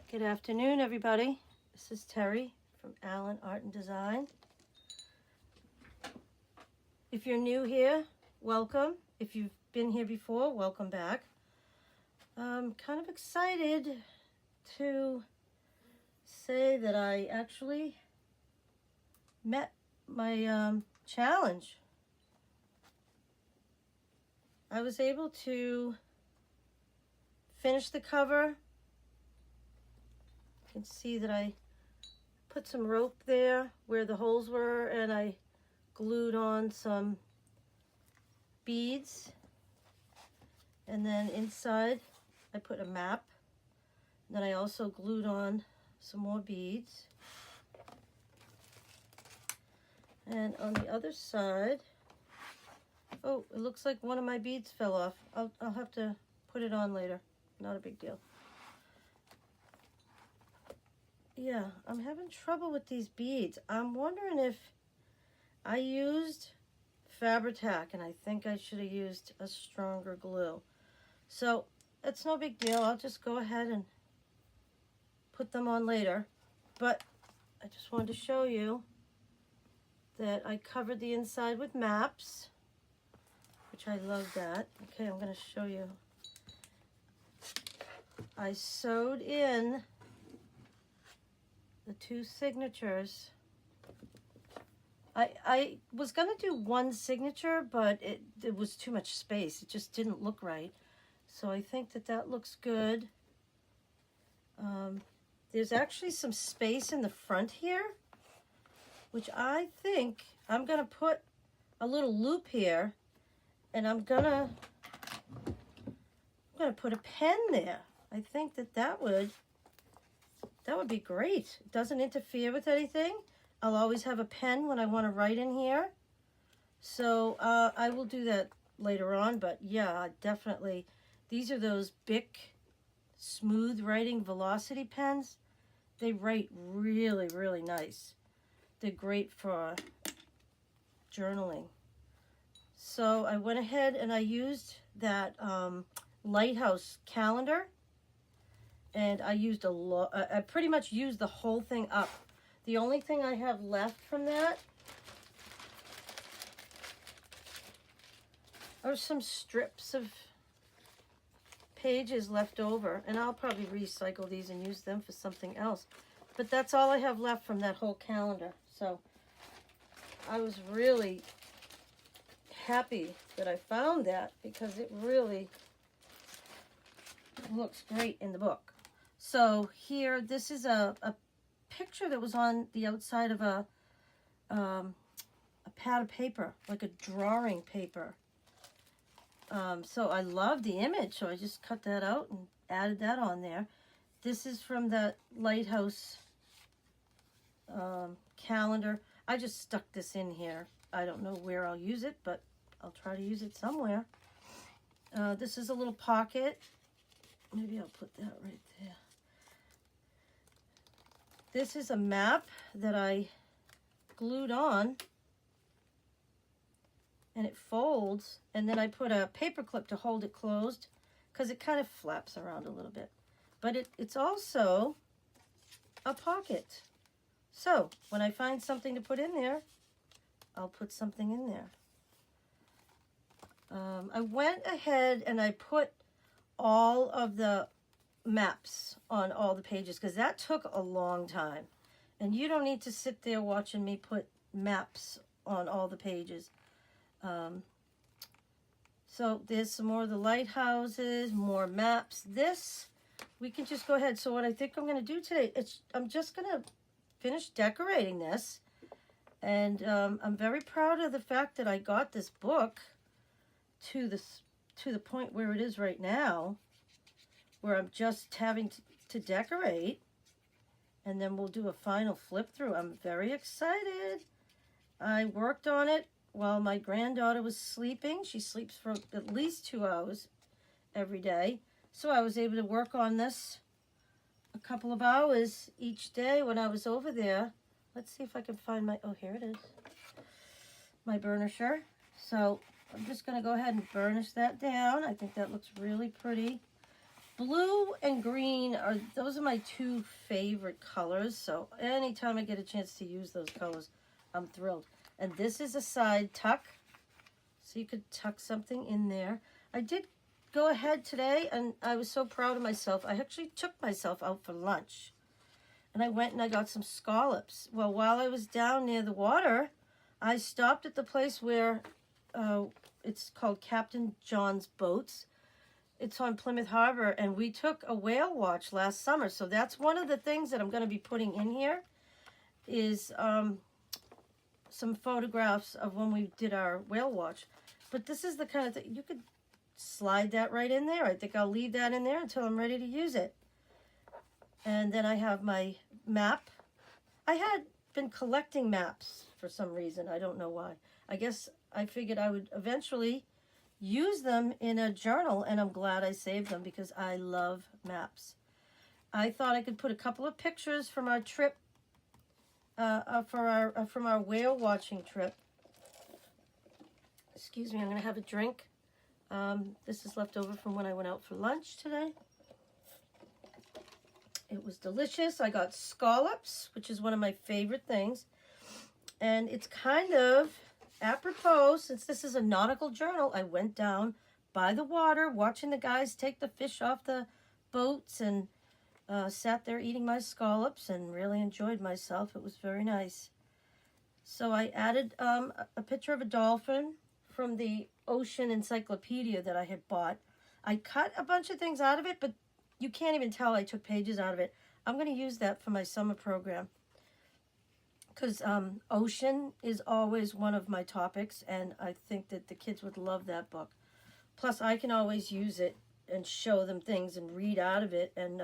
Good afternoon, everybody. This is Terry from Allen Art and Design. If you're new here, welcome. If you've been here before, welcome back. I'm kind of excited to say that I actually met my challenge. I was able to finish the cover. You can see that I put some rope there where the holes were, and I glued on some beads, and then inside I put a map. Then I also glued on some more beads, and on the other side, oh, it looks like one of my beads fell off. I'll have to put it on later. Not a big deal. Yeah, I'm having trouble with these beads. I'm wondering if I used Fabri-Tac, and I think I should have used a stronger glue. So it's no big deal. I'll just go ahead and put them on later. But I just wanted to show you that I covered the inside with maps, which I love that. Okay, I'm going to show you. I sewed in the two signatures. I was going to do one signature, but it was too much space. It just didn't look right. So I think that looks good. There's actually some space in the front here, which I think I'm going to put a little loop here, and I'm going to put a pen there. I think that would be great. It doesn't interfere with anything. I'll always have a pen when I want to write in here. So I will do that later on. But yeah, definitely. These are those Bic smooth writing velocity pens. They write really, really nice. They're great for journaling. So I went ahead and I used that lighthouse calendar. And I used a lot. I pretty much used the whole thing up. The only thing I have left from that are some strips of pages left over. And I'll probably recycle these and use them for something else. But that's all I have left from that whole calendar. So I was really happy that I found that, because it really looks great in the book. So here, this is a picture that was on the outside of a pad of paper, like a drawing paper. So I love the image, so I just cut that out and added that on there. This is from the lighthouse calendar. I just stuck this in here. I don't know where I'll use it, but I'll try to use it somewhere. This is a little pocket. Maybe I'll put that right there. This is a map that I glued on, and it folds, and then I put a paper clip to hold it closed, because it kind of flaps around a little bit. But it's also a pocket. So when I find something to put in there, I'll put something in there. I went ahead and I put all of the maps on all the pages, because that took a long time, and you don't need to sit there watching me put maps on all the pages. So there's some more of the lighthouses, more maps. This we can just go ahead. So what I think I'm going to do today, I'm just going to finish decorating this, and I'm very proud of the fact that I got this book to the point where it is right now, where I'm just having to decorate, and then we'll do a final flip through. I'm very excited. I worked on it while my granddaughter was sleeping. She sleeps for at least 2 hours every day. So I was able to work on this a couple of hours each day when I was over there. Let's see if I can find my, oh, here it is, my burnisher. So I'm just going to go ahead and burnish that down. I think that looks really pretty. Blue and green those are my two favorite colors. So anytime I get a chance to use those colors, I'm thrilled. And this is a side tuck. So you could tuck something in there. I did go ahead today and I was so proud of myself. I actually took myself out for lunch. And I went and I got some scallops. Well, while I was down near the water, I stopped at the place where it's called Captain John's Boats. It's on Plymouth Harbor, and we took a whale watch last summer. So that's one of the things that I'm going to be putting in here is some photographs of when we did our whale watch. But this is the kind of thing, you could slide that right in there. I think I'll leave that in there until I'm ready to use it. And then I have my map. I had been collecting maps for some reason. I don't know why. I guess I figured I would eventually use them in a journal, and I'm glad I saved them because I love maps. I thought I could put a couple of pictures from our trip, from our whale watching trip. Excuse me, I'm going to have a drink. This is left over from when I went out for lunch today. It was delicious. I got scallops, which is one of my favorite things. And it's kind of apropos, since this is a nautical journal, I went down by the water watching the guys take the fish off the boats and sat there eating my scallops and really enjoyed myself. It was very nice. So I added a picture of a dolphin from the ocean encyclopedia that I had bought. I cut a bunch of things out of it, but you can't even tell I took pages out of it. I'm going to use that for my summer program. Because ocean is always one of my topics, and I think that the kids would love that book. Plus, I can always use it and show them things and read out of it, and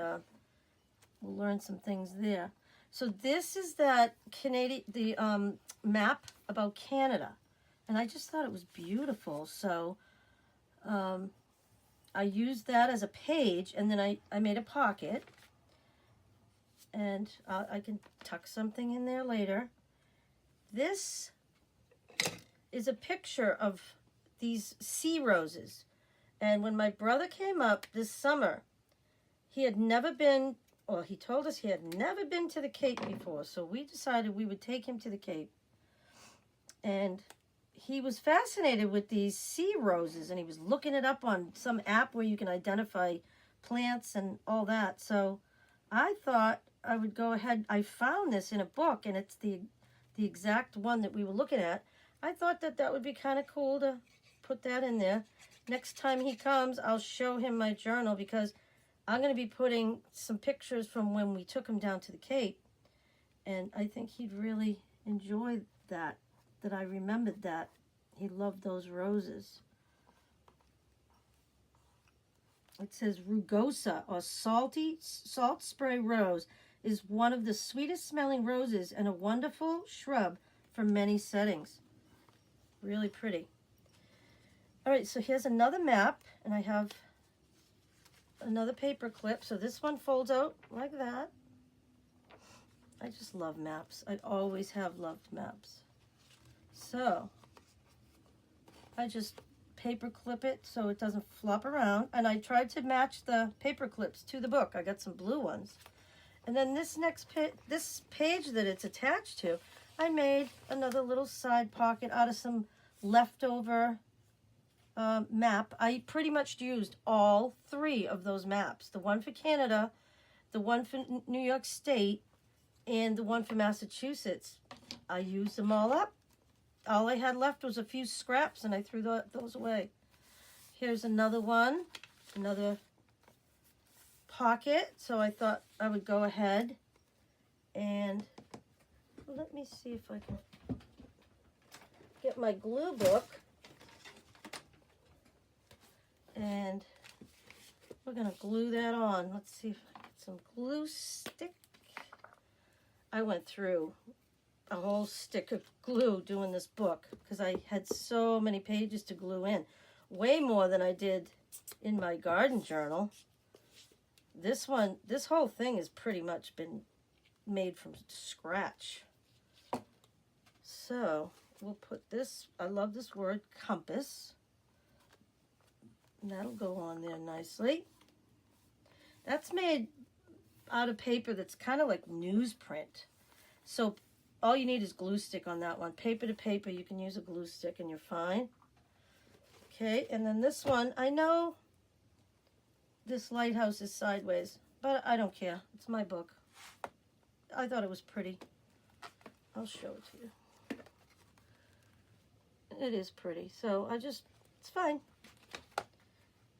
we'll learn some things there. So this is that map about Canada, and I just thought it was beautiful. So I used that as a page, and then I made a pocket. And I can tuck something in there later. This is a picture of these sea roses. And when my brother came up this summer, he had never been, well, he told us he had never been to the Cape before. So we decided we would take him to the Cape. And he was fascinated with these sea roses. And he was looking it up on some app where you can identify plants and all that. So I thought I would go ahead. I found this in a book, and it's the exact one that we were looking at. I thought that would be kind of cool to put that in there. Next time he comes, I'll show him my journal because I'm going to be putting some pictures from when we took him down to the Cape. And I think he'd really enjoy that I remembered that. He loved those roses. It says rugosa, or salt spray rose, is one of the sweetest smelling roses and a wonderful shrub for many settings. Really pretty. All right, so here's another map, and I have another paper clip. So this one folds out like that. I just love maps. I always have loved maps. So I just paper clip it so it doesn't flop around, and I tried to match the paper clips to the book. I got some blue ones. And then this this page that it's attached to, I made another little side pocket out of some leftover map. I pretty much used all three of those maps. The one for Canada, the one for New York State, and the one for Massachusetts. I used them all up. All I had left was a few scraps, and I threw those away. Here's another one, another pocket. So I thought I would go ahead and let me see if I can get my glue book. And we're going to glue that on. Let's see if I get some glue stick. I went through a whole stick of glue doing this book because I had so many pages to glue in. Way more than I did in my garden journal. This whole thing has pretty much been made from scratch. So we'll put this, I love this word, compass. And that'll go on there nicely. That's made out of paper that's kind of like newsprint. So all you need is glue stick on that one. Paper to paper, you can use a glue stick and you're fine. Okay, and then this one, I know this lighthouse is sideways, but I don't care. It's my book. I thought it was pretty. I'll show it to you. It is pretty, so it's fine.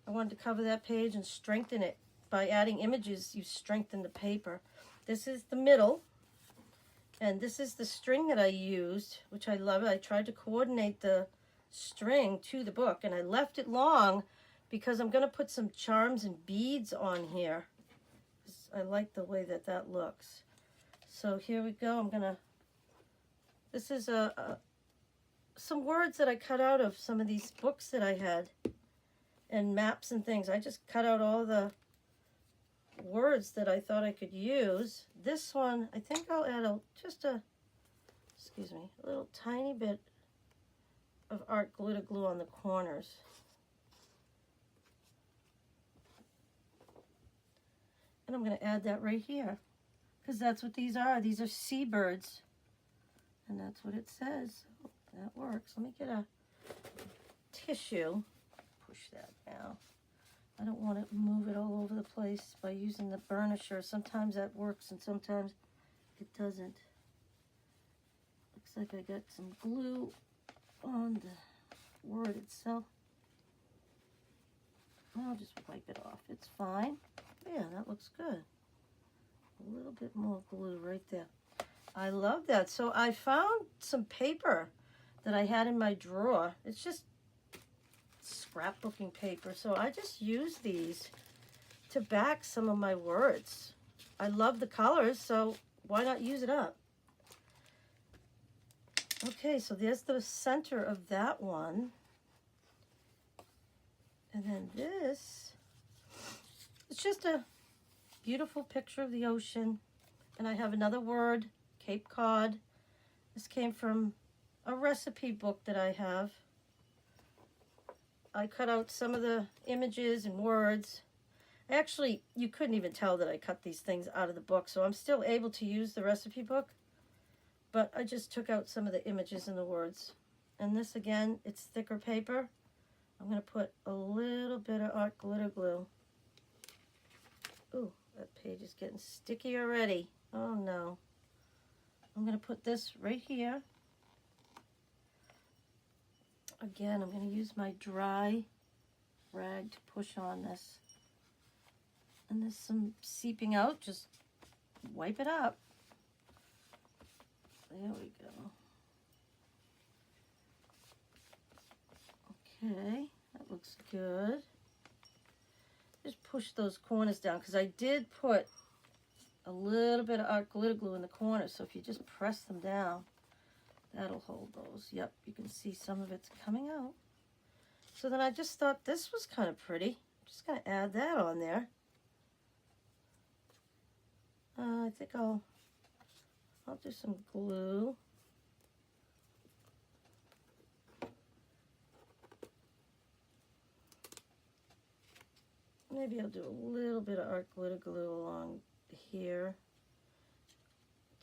I wanted to cover that page and strengthen it. By adding images, you strengthen the paper. This is the middle, and this is the string that I used, which I love. I tried to coordinate the string to the book, and I left it long because I'm going to put some charms and beads on here. I like the way that that looks. So here we go. This is some words that I cut out of some of these books that I had, and maps and things. I just cut out all the words that I thought I could use. This one, I think I'll add a little tiny bit of art glitter glue on the corners. And I'm going to add that right here, because that's what these are. These are seabirds, and that's what it says. Oh, that works. Let me get a tissue. Push that down. I don't want to move it all over the place by using the burnisher. Sometimes that works and sometimes it doesn't. Looks like I got some glue on the word itself. I'll just wipe it off. It's fine. Yeah, that looks good. A little bit more glue right there. I love that. So I found some paper that I had in my drawer. It's just scrapbooking paper. So I just use these to back some of my words. I love the colors, so why not use it up? Okay, so there's the center of that one. And then this, it's just a beautiful picture of the ocean. And I have another word, Cape Cod. This came from a recipe book that I have. I cut out some of the images and words. Actually, you couldn't even tell that I cut these things out of the book, so I'm still able to use the recipe book. But I just took out some of the images and the words. And this, again, it's thicker paper. I'm going to put a little bit of art glitter glue. Ooh, that page is getting sticky already. Oh, no. I'm going to put this right here. Again, I'm going to use my dry rag to push on this. And there's some seeping out. Just wipe it up. There we go. Okay, that looks good. Just push those corners down, because I did put a little bit of art glitter glue in the corners, so if you just press them down, that'll hold those. Yep, you can see some of it's coming out. So then I just thought this was kind of pretty. I'm just going to add that on there. I think I'll do some glue. Maybe I'll do a little bit of art glitter glue along here,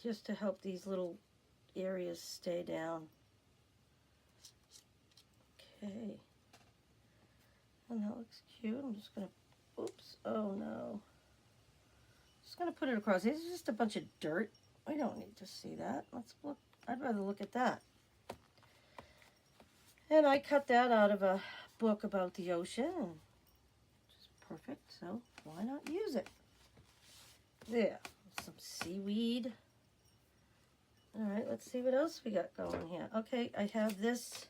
just to help these little areas stay down. Okay. And that looks cute. I'm just going to, oops, oh no. Just going to put it across. This is just a bunch of dirt. We don't need to see that. Let's look. I'd rather look at that. And I cut that out of a book about the ocean. Which is perfect, so why not use it? There. Some seaweed. All right, let's see what else we got going here. Okay, I have this.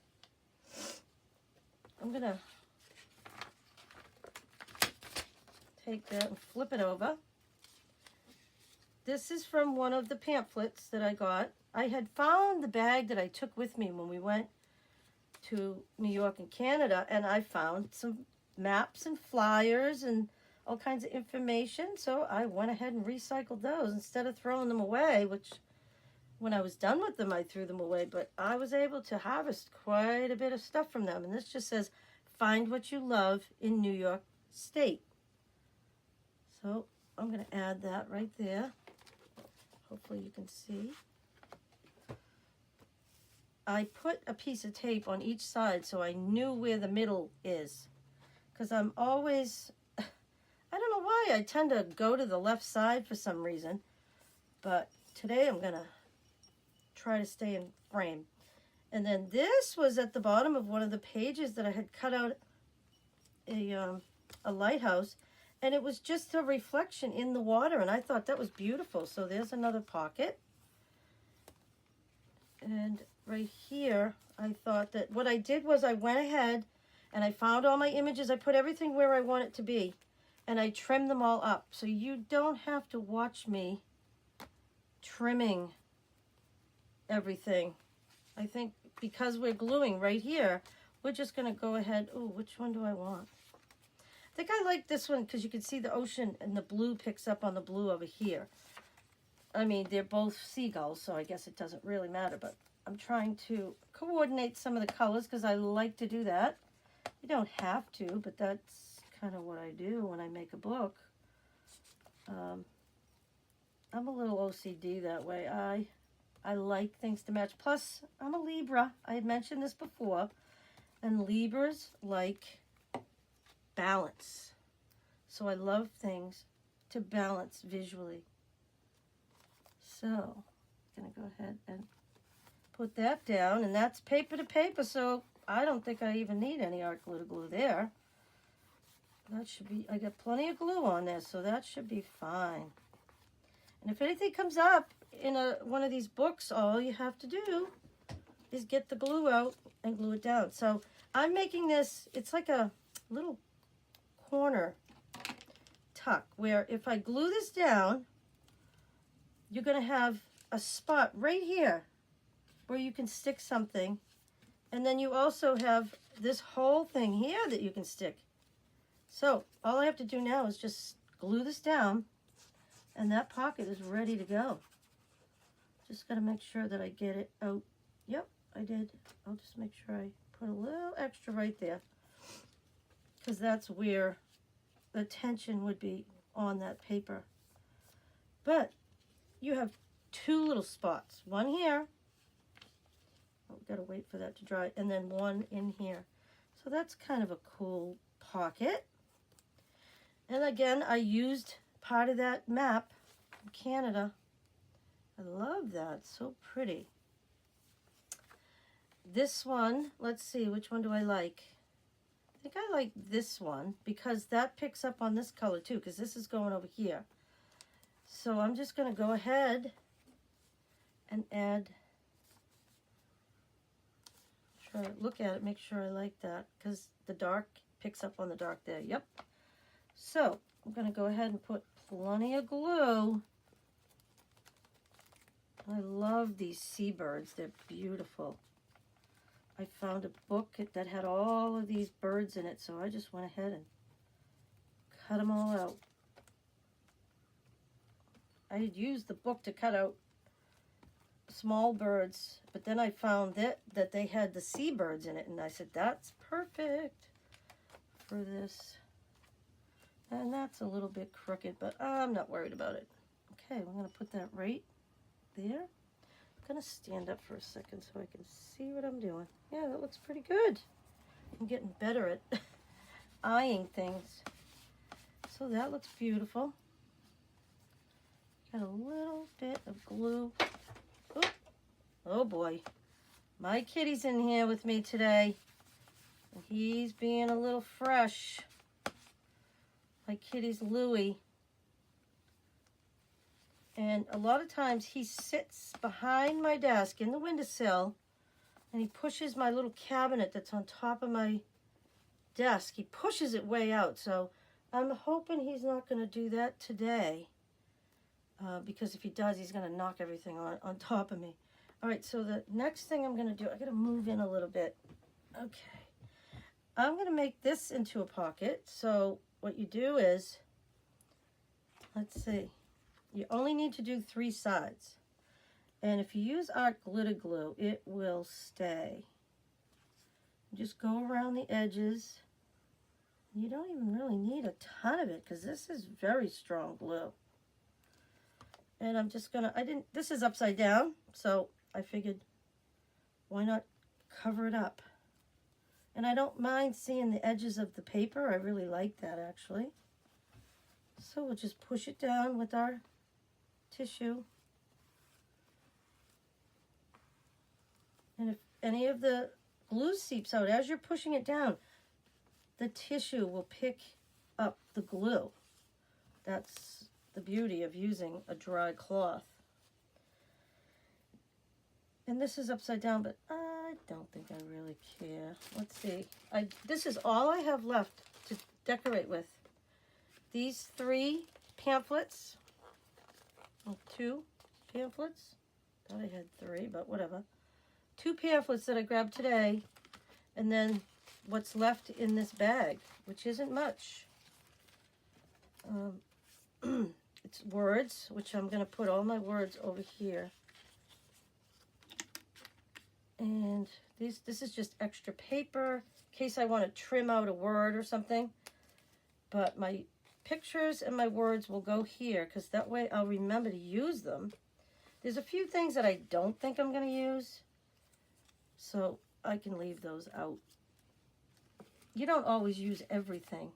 I'm going to take that and flip it over. This is from one of the pamphlets that I got. I had found the bag that I took with me when we went to New York and Canada, and I found some maps and flyers and all kinds of information, so I went ahead and recycled those instead of throwing them away, which when I was done with them, I threw them away, but I was able to harvest quite a bit of stuff from them. And this just says, find what you love in New York State. So I'm going to add that right there. Hopefully you can see. I put a piece of tape on each side so I knew where the middle is. Because I'm always, I don't know why, I tend to go to the left side for some reason. But today I'm going to try to stay in frame. And then this was at the bottom of one of the pages that I had cut out a lighthouse. And it was just a reflection in the water. And I thought that was beautiful. So there's another pocket. And right here, I thought that what I did was I went ahead and I found all my images. I put everything where I want it to be. And I trimmed them all up. So you don't have to watch me trimming everything. I think because we're gluing right here, we're just going to go ahead. Oh, which one do I want? I think I like this one because you can see the ocean and the blue picks up on the blue over here. I mean, they're both seagulls, so I guess it doesn't really matter, but I'm trying to coordinate some of the colors because I like to do that. You don't have to, but that's kind of what I do when I make a book. I'm a little OCD that way. I like things to match. Plus, I'm a Libra. I had mentioned this before. And Libras like balance. So I love things to balance visually. So, I'm going to go ahead and put that down. And that's paper to paper, so I don't think I even need any art glue to glue there. That should be, I got plenty of glue on there, so that should be fine. And if anything comes up in one of these books, all you have to do is get the glue out and glue it down. So I'm making this, it's like a little corner tuck where if I glue this down, you're going to have a spot right here where you can stick something. And then you also have this whole thing here that you can stick. So all I have to do now is just glue this down and that pocket is ready to go. Just got to make sure that I get it out. Yep, I did. I'll just make sure I put a little extra right there because that's where the tension would be on that paper. But you have two little spots. One here. Oh, gotta wait for that to dry. And then one in here. So that's kind of a cool pocket. And again, I used part of that map from Canada. I love that. So pretty. This one, let's see, which one do I like? I think I like this one because that picks up on this color too, because this is going over here. So I'm just going to go ahead and add, try to look at it, make sure I like that, because the dark picks up on the dark there. Yep. So I'm going to go ahead and put plenty of glue. I love these seabirds. They're beautiful. I found a book that had all of these birds in it, so I just went ahead and cut them all out. I had used the book to cut out small birds, but then I found that they had the seabirds in it, and I said, that's perfect for this. And that's a little bit crooked, but I'm not worried about it. Okay, we're going to put that right there. I'm going to stand up for a second so I can see what I'm doing. Yeah, that looks pretty good. I'm getting better at eyeing things. So that looks beautiful. Got a little bit of glue. Oop. Oh boy. My kitty's in here with me today. He's being a little fresh. My kitty's Louie. And a lot of times he sits behind my desk in the windowsill and he pushes my little cabinet that's on top of my desk. He pushes it way out. So I'm hoping he's not going to do that today. Because if he does, he's going to knock everything on top of me. All right, so the next thing I'm going to do, I got to move in a little bit. Okay. I'm going to make this into a pocket. So what you do is, let's see, you only need to do 3 sides. And if you use art glitter glue, it will stay. Just go around the edges You don't even really need a ton of it because this is very strong glue. And I'm just gonna, this is upside down, so I figured why not cover it up. And I don't mind seeing the edges of the paper. I really like that actually. So we'll just push it down with our tissue. And if any of the glue seeps out as you're pushing it down, the tissue will pick up the glue. That's the beauty of using a dry cloth. And this is upside down, but I don't think I really care. Let's see. This is all I have left to decorate with. These 3 pamphlets. Oh, 2 pamphlets. Thought I had 3, but whatever. 2 pamphlets that I grabbed today. And then what's left in this bag, which isn't much. It's words, which I'm going to put all my words over here. And this is just extra paper in case I want to trim out a word or something. But my pictures and my words will go here because that way I'll remember to use them. There's a few things that I don't think I'm going to use, so I can leave those out. You don't always use everything.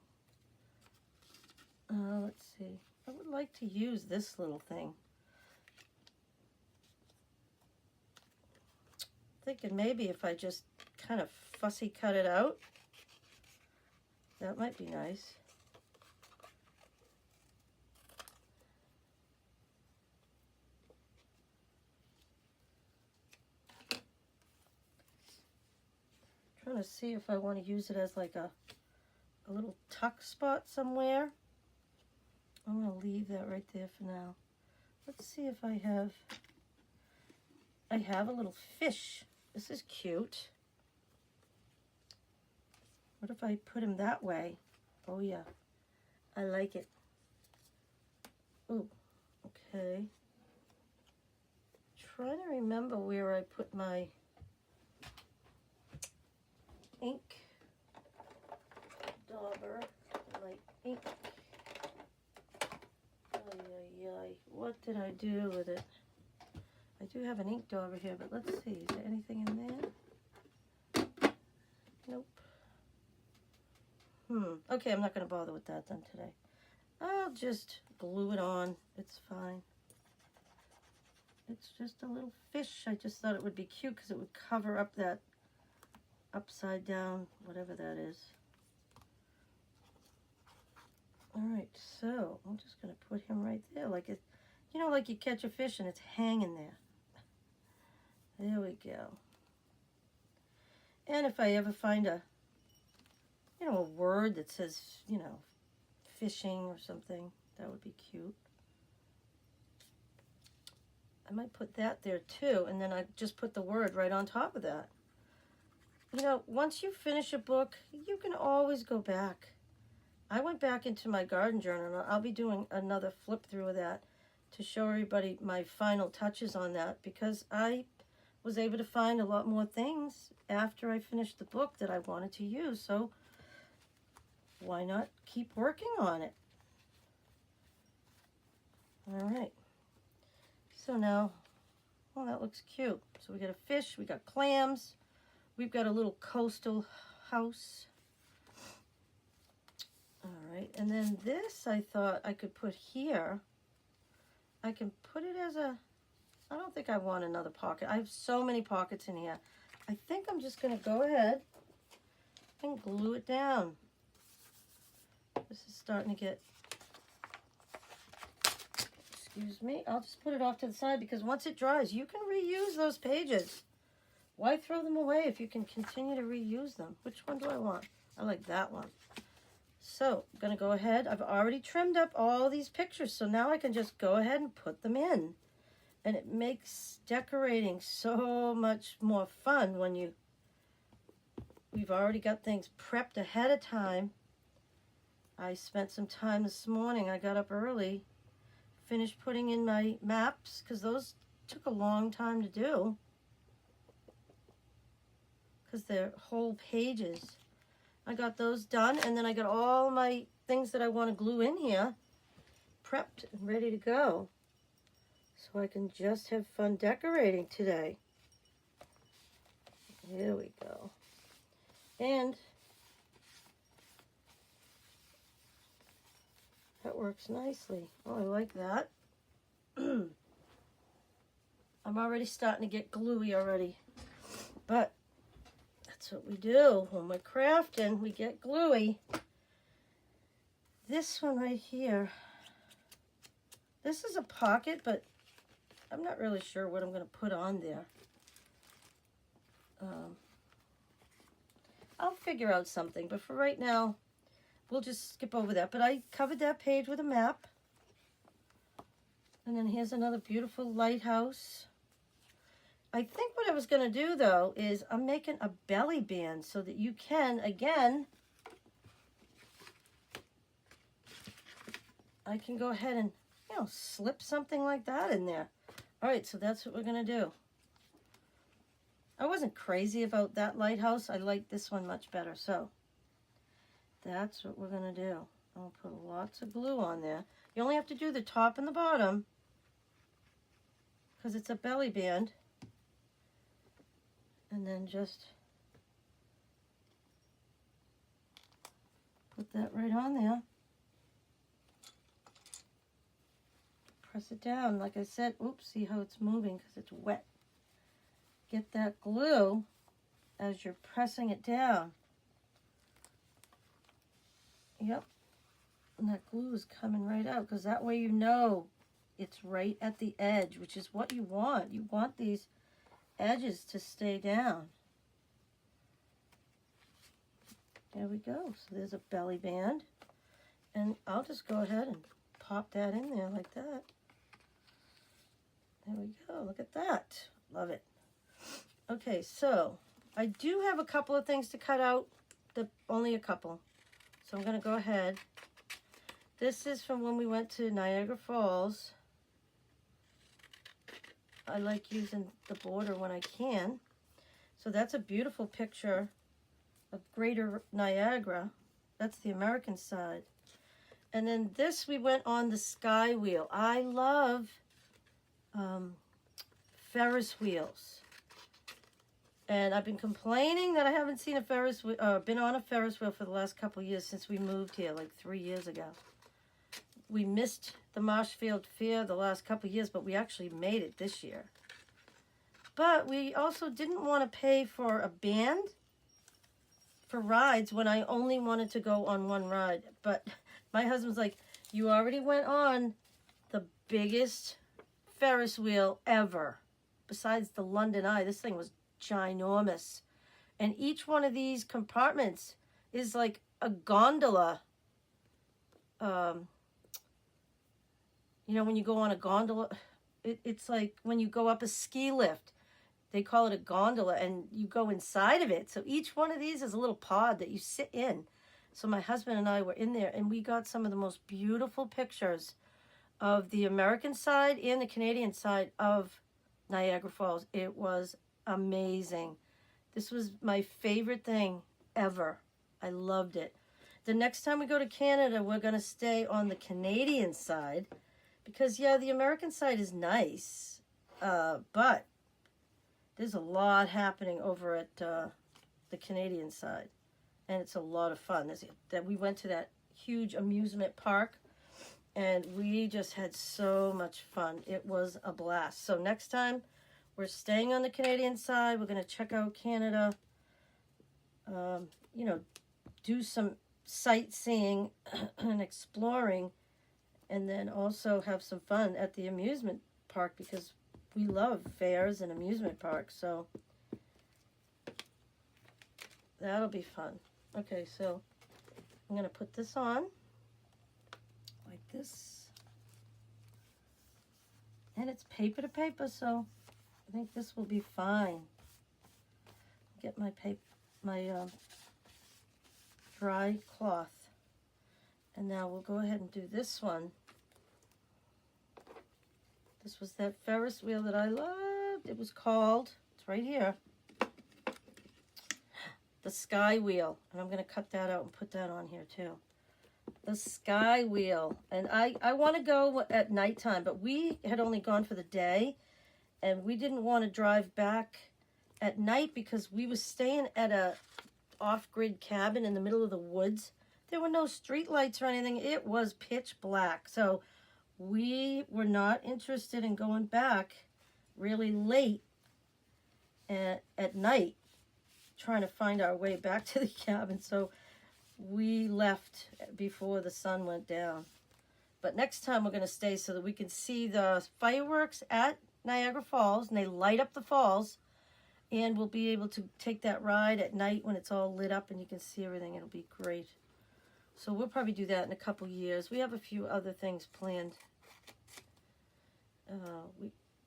Let's see. I would like to use this little thing. Thinking maybe if I just kind of fussy cut it out, that might be nice. Trying to see if I want to use it as like a little tuck spot somewhere. I'm going to leave that right there for now. Let's see if I have a little fish. This is cute. What if I put him that way? Oh yeah, I like it. Oh, okay. Trying to remember where I put my ink dauber, my ink. What did I do with it? I do have an ink dauber here, but let's see. Is there anything in there? Nope. Okay, I'm not going to bother with that then today. I'll just glue it on. It's fine. It's just a little fish. I just thought it would be cute because it would cover up that upside down, whatever that is. All right, so I'm just going to put him right there, like it, you know, like you catch a fish and it's hanging there. There we go. And if I ever find a word that says, fishing or something, that would be cute. I might put that there too, and then I just put the word right on top of that. Once you finish a book, you can always go back. I went back into my garden journal, and I'll be doing another flip through of that to show everybody my final touches on that, because I was able to find a lot more things after I finished the book that I wanted to use. So why not keep working on it? All right. So now, well, that looks cute. So we got a fish, we got clams, we've got a little coastal house. All right, and then this I thought I could put here. I can put it as a, I don't think I want another pocket. I have so many pockets in here. I think I'm just going to go ahead and glue it down. This is starting to get, excuse me, I'll just put it off to the side because once it dries, you can reuse those pages. Why throw them away if you can continue to reuse them? Which one do I want? I like that one. So I'm going to go ahead. I've already trimmed up all these pictures, so now I can just go ahead and put them in. And it makes decorating so much more fun when we've already got things prepped ahead of time. I spent some time this morning. I got up early, finished putting in my maps, because those took a long time to do, because they're whole pages. I got those done, and then I got all my things that I want to glue in here prepped and ready to go. So I can just have fun decorating today. Here we go. And that works nicely. Oh, I like that. I'm already starting to get gluey already. But that's what we do when we're crafting. We get gluey. This one right here. This is a pocket, but I'm not really sure what I'm going to put on there. I'll figure out something, but for right now, we'll just skip over that. But I covered that page with a map. And then here's another beautiful lighthouse. I think what I was going to do, though, is I'm making a belly band so that you can, again, I can go ahead and, you know, slip something like that in there. All right, so that's what we're going to do. I wasn't crazy about that lighthouse. I like this one much better. So that's what we're going to do. I'll put lots of glue on there. You only have to do the top and the bottom because it's a belly band. And then just put that right on there. Press it down. Like I said, oops, see how it's moving because it's wet. Get that glue as you're pressing it down. Yep. And that glue is coming right out because that way you know it's right at the edge, which is what you want. You want these edges to stay down. There we go. So there's a belly band. And I'll just go ahead and pop that in there like that. There we go. Look at that. Love it. Okay, so I do have a couple of things to cut out. Only a couple. So I'm going to go ahead. This is from when we went to Niagara Falls. I like using the border when I can. So that's a beautiful picture of Greater Niagara. That's the American side. And then this, we went on the Sky Wheel. I love Ferris wheels. And I've been complaining that I haven't seen a Ferris wheel, been on a Ferris wheel for the last couple of years since we moved here, like 3 years ago. We missed the Marshfield Fair the last couple of years, but we actually made it this year. But we also didn't want to pay for a band for rides when I only wanted to go on one ride. But my husband's like, you already went on the biggest Ferris wheel ever. Besides the London Eye, this thing was ginormous. And each one of these compartments is like a gondola. You know, when you go on a gondola, it's like when you go up a ski lift. They call it a gondola, and you go inside of it. So each one of these is a little pod that you sit in. So my husband and I were in there, and we got some of the most beautiful pictures of the American side and the Canadian side of Niagara Falls. It was amazing. This was my favorite thing ever. I loved it. The next time we go to Canada, we're going to stay on the Canadian side because, yeah, the American side is nice, but there's a lot happening over at the Canadian side, and it's a lot of fun. We went to that huge amusement park, and we just had so much fun. It was a blast. So next time, we're staying on the Canadian side. We're going to check out Canada, you know, do some sightseeing and exploring, and then also have some fun at the amusement park because we love fairs and amusement parks. So that'll be fun. Okay, so I'm going to put this on like this. And it's paper to paper, so I think this will be fine. Get my dry cloth. And now we'll go ahead and do this one. This was that Ferris wheel that I loved. It was called, it's right here, the sky wheel. And I'm going to cut that out and put that on here too. The sky wheel. And I want to go at nighttime, but we had only gone for the day. And we didn't want to drive back at night because we were staying at a off-grid cabin in the middle of the woods. There were no street lights or anything. It was pitch black. So we were not interested in going back really late at night trying to find our way back to the cabin. So we left before the sun went down. But next time we're going to stay so that we can see the fireworks at Niagara Falls, and they light up the falls, and we'll be able to take that ride at night when it's all lit up and you can see everything. It'll be great. So we'll probably do that in a couple years. We have a few other things planned.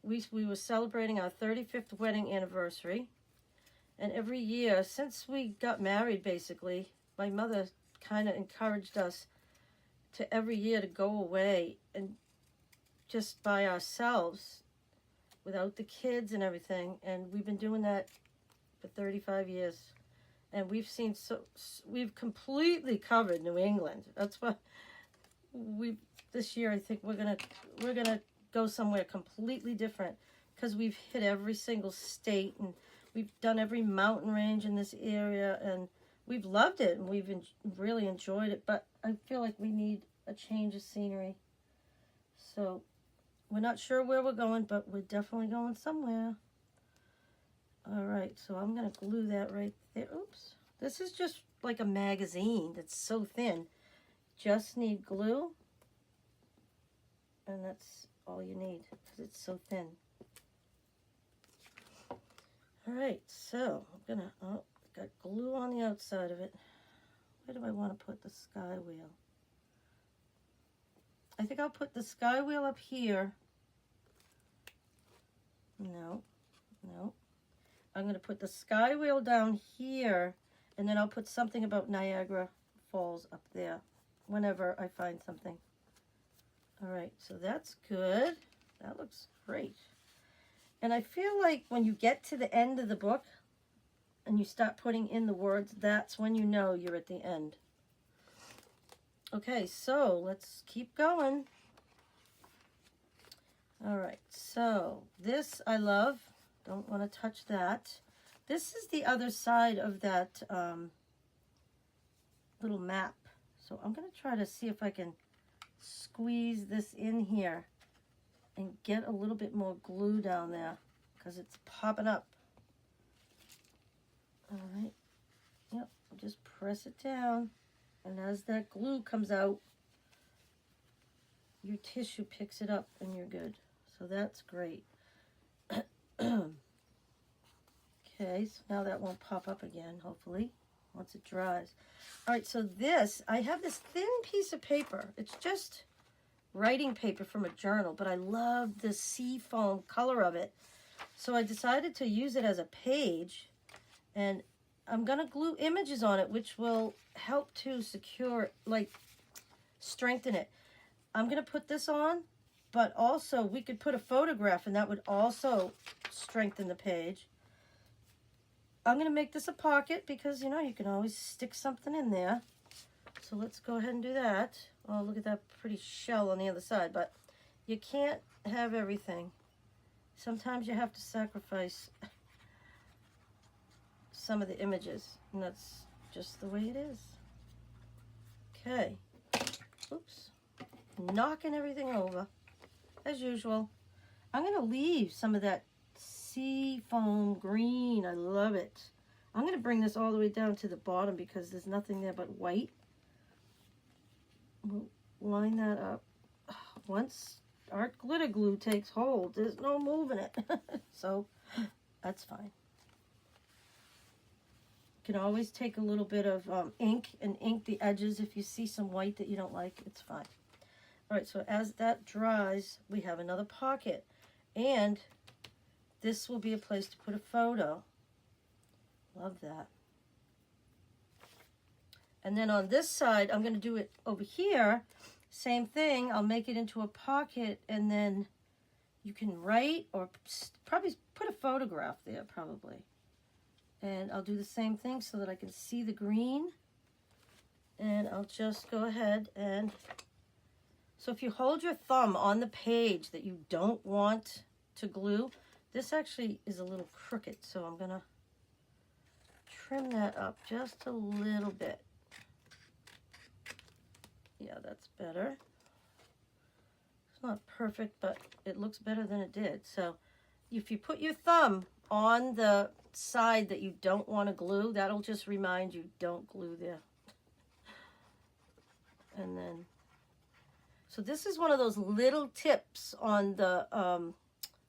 We were celebrating our 35th wedding anniversary, and every year since we got married, basically, my mother kind of encouraged us to every year to go away and just by ourselves without the kids and everything. And we've been doing that for 35 years. And we've completely covered New England. That's what this year I think we're gonna go somewhere completely different because we've hit every single state and we've done every mountain range in this area and we've loved it and we've really enjoyed it. But I feel like we need a change of scenery. So we're not sure where we're going, but we're definitely going somewhere. All right, so I'm going to glue that right there. Oops. This is just like a magazine that's so thin. Just need glue. And that's all you need because it's so thin. All right, so I'm going to, got glue on the outside of it. Where do I want to put the sky wheel? I think I'll put the sky wheel up here. No. I'm going to put the sky wheel down here, and then I'll put something about Niagara Falls up there whenever I find something. All right, so that's good. That looks great. And I feel like when you get to the end of the book and you start putting in the words, that's when you know you're at the end. Okay, so let's keep going. All right, so this I love. Don't want to touch that. This is the other side of that little map. So I'm going to try to see if I can squeeze this in here and get a little bit more glue down there because it's popping up. All right. Yep, just press it down. And as that glue comes out, your tissue picks it up and you're good. So that's great. Okay, so now that won't pop up again, hopefully, once it dries. All right, so I have this thin piece of paper. It's just writing paper from a journal, but I love the sea foam color of it. So I decided to use it as a page, and I'm going to glue images on it, which will help to secure, like, strengthen it. I'm going to put this on, but also we could put a photograph, and that would also strengthen the page. I'm going to make this a pocket because, you know, you can always stick something in there. So let's go ahead and do that. Oh, look at that pretty shell on the other side, but you can't have everything. Sometimes you have to sacrifice some of the images, and that's just the way it is. Okay. Oops. Knocking everything over, as usual. I'm going to leave some of that sea foam green. I love it. I'm going to bring this all the way down to the bottom because there's nothing there but white. We'll line that up. Once our glitter glue takes hold, there's no moving it. So that's fine. You can always take a little bit of ink and ink the edges if you see some white that you don't like. It's fine. All right, so as that dries, we have another pocket. And this will be a place to put a photo. Love that. And then on this side, I'm going to do it over here. Same thing. I'll make it into a pocket, and then you can write or probably put a photograph there, probably. And I'll do the same thing so that I can see the green. And I'll just go ahead and, so if you hold your thumb on the page that you don't want to glue, this actually is a little crooked, so I'm gonna trim that up just a little bit. Yeah, that's better. It's not perfect, but it looks better than it did. So if you put your thumb on the side that you don't want to glue, that'll just remind you, don't glue there. And then, so this is one of those little tips on the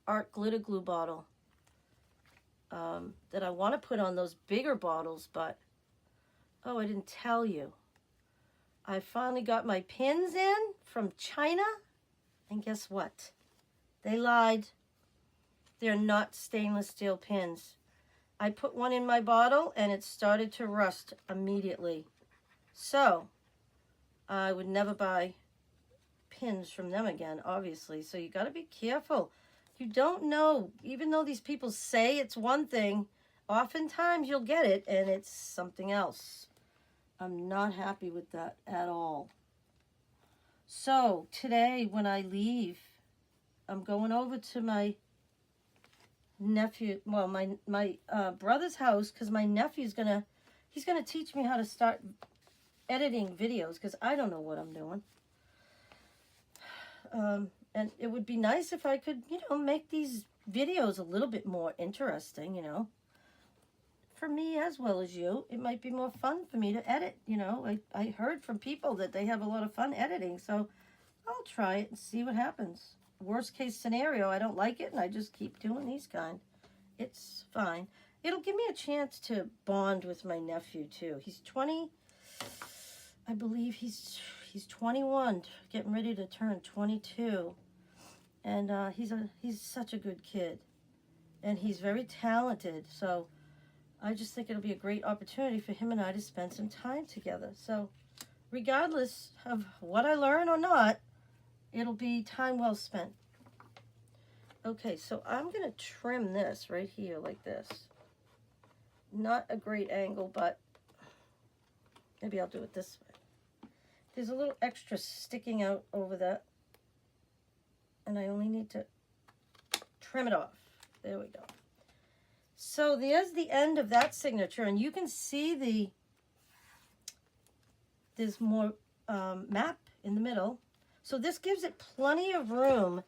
Art Glitter Glue bottle that I want to put on those bigger bottles, but, oh, I didn't tell you. I finally got my pins in from China, and guess what? They lied. They're not stainless steel pins. I put one in my bottle, and it started to rust immediately. So, I would never buy pins from them again, obviously. So you got to be careful. You don't know, even though these people say it's one thing, oftentimes you'll get it and it's something else. I'm not happy with that at all. So today when I leave, I'm going over to my nephew, well, my brother's house, because my nephew's he's gonna teach me how to start editing videos, because I don't know what I'm doing. And it would be nice if I could, make these videos a little bit more interesting, for me as well as you. It might be more fun for me to edit, I heard from people that they have a lot of fun editing, so I'll try it and see what happens. Worst case scenario, I don't like it and I just keep doing these kind. It's fine. It'll give me a chance to bond with my nephew too. He's 20, I believe he's 21, getting ready to turn 22. And he's such a good kid. And he's very talented. So I just think it'll be a great opportunity for him and I to spend some time together. So regardless of what I learn or not, it'll be time well spent. Okay, so I'm going to trim this right here like this. Not a great angle, but maybe I'll do it this way. There's a little extra sticking out over that. And I only need to trim it off. There we go. So there's the end of that signature. And you can see there's more map in the middle. So this gives it plenty of room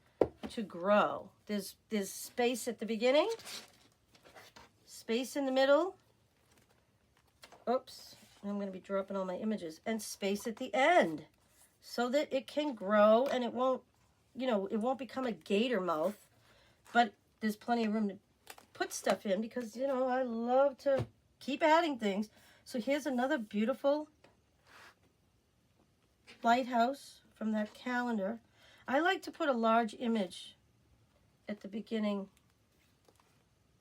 to grow. There's space at the beginning, space in the middle. Oops, I'm going to be dropping all my images. And space at the end so that it can grow and it won't, it won't become a gator mouth, but there's plenty of room to put stuff in because, I love to keep adding things. So here's another beautiful lighthouse from that calendar. I like to put a large image at the beginning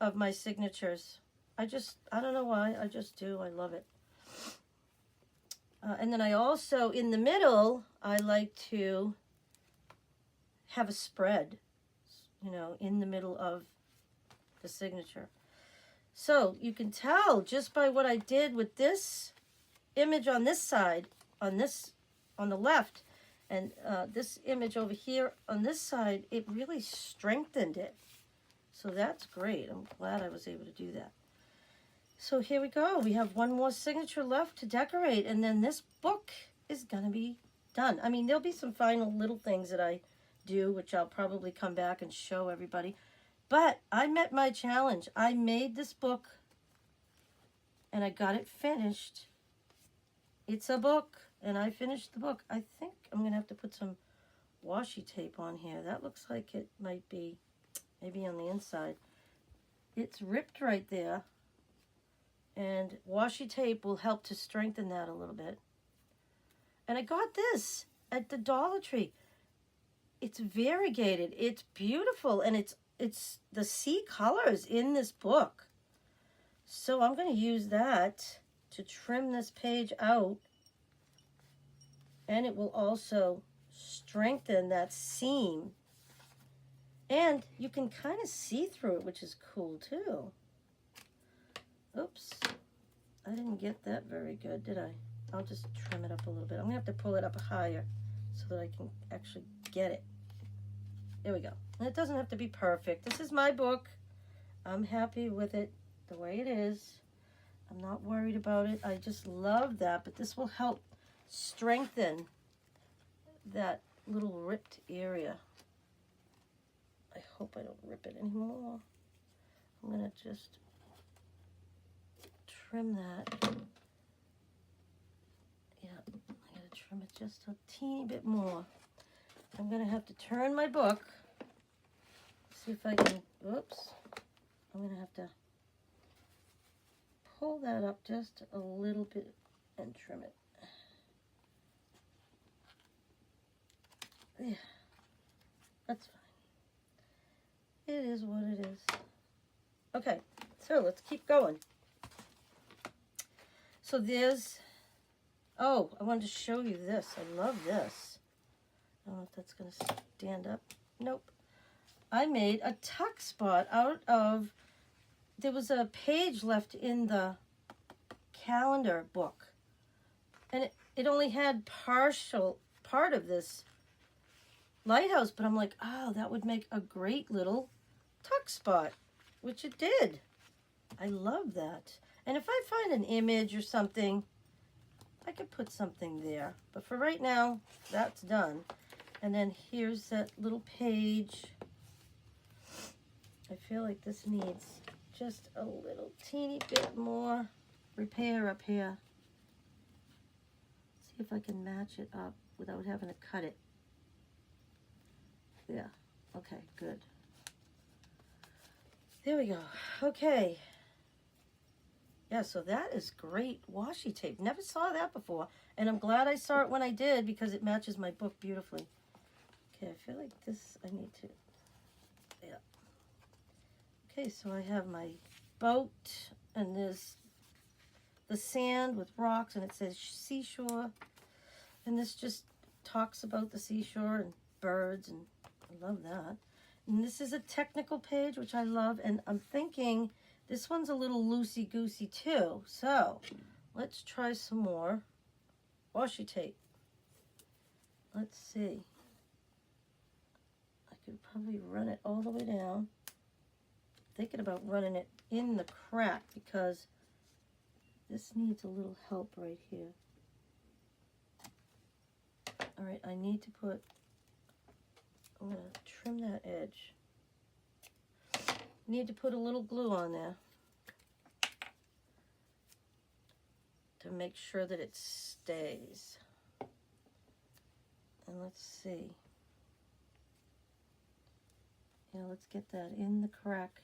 of my signatures. I don't know why, I just do. I love it. And then I also, in the middle, I like to have a spread, in the middle of the signature. So you can tell just by what I did with this image on this side, on the left, and this image over here on this side, it really strengthened it. So that's great. I'm glad I was able to do that. So here we go. We have one more signature left to decorate, and then this book is going to be done. I mean, there'll be some final little things that I do, which I'll probably come back and show everybody. But I met my challenge. I made this book, and I got it finished. It's a book, and I finished the book. I think I'm going to have to put some washi tape on here. That looks like it might be maybe on the inside. It's ripped right there. And washi tape will help to strengthen that a little bit. And I got this at the Dollar Tree. It's variegated. It's beautiful. And it's the sea colors in this book. So I'm going to use that to trim this page out. And it will also strengthen that seam. And you can kind of see through it, which is cool too. Oops. I didn't get that very good, did I? I'll just trim it up a little bit. I'm going to have to pull it up higher so that I can actually get it. There we go. And it doesn't have to be perfect. This is my book. I'm happy with it the way it is. I'm not worried about it. I just love that, but this will help strengthen that little ripped area. I hope I don't rip it anymore. I'm going to just trim that. Yeah, I got to trim it just a teeny bit more. I'm going to have to turn my book. See if I can, oops. I'm going to have to pull that up just a little bit and trim it. Yeah, that's fine. It is what it is. Okay, so let's keep going. So there's, oh, I wanted to show you this. I love this. I don't know if that's going to stand up. Nope. I made a tuck spot out of, there was a page left in the calendar book. And it only had part of this lighthouse, but I'm like, oh, that would make a great little tuck spot, which it did. I love that. And if I find an image or something, I could put something there. But for right now, that's done. And then here's that little page. I feel like this needs just a little teeny bit more repair up here. See if I can match it up without having to cut it. Yeah, okay, good. There we go. Okay. Yeah, so that is great washi tape. Never saw that before. And I'm glad I saw it when I did because it matches my book beautifully. Okay, I feel like this, I need to, yeah. Okay, so I have my boat and there's the sand with rocks and it says seashore. And this just talks about the seashore and birds, and I love that. And this is a technical page, which I love. And I'm thinking this one's a little loosey-goosey too. So let's try some more washi tape. Let's see. I could probably run it all the way down. Thinking about running it in the crack because this needs a little help right here. All right, I need to put, I'm going to trim that edge. Need to put a little glue on there to make sure that it stays. And let's see. Yeah, let's get that in the crack.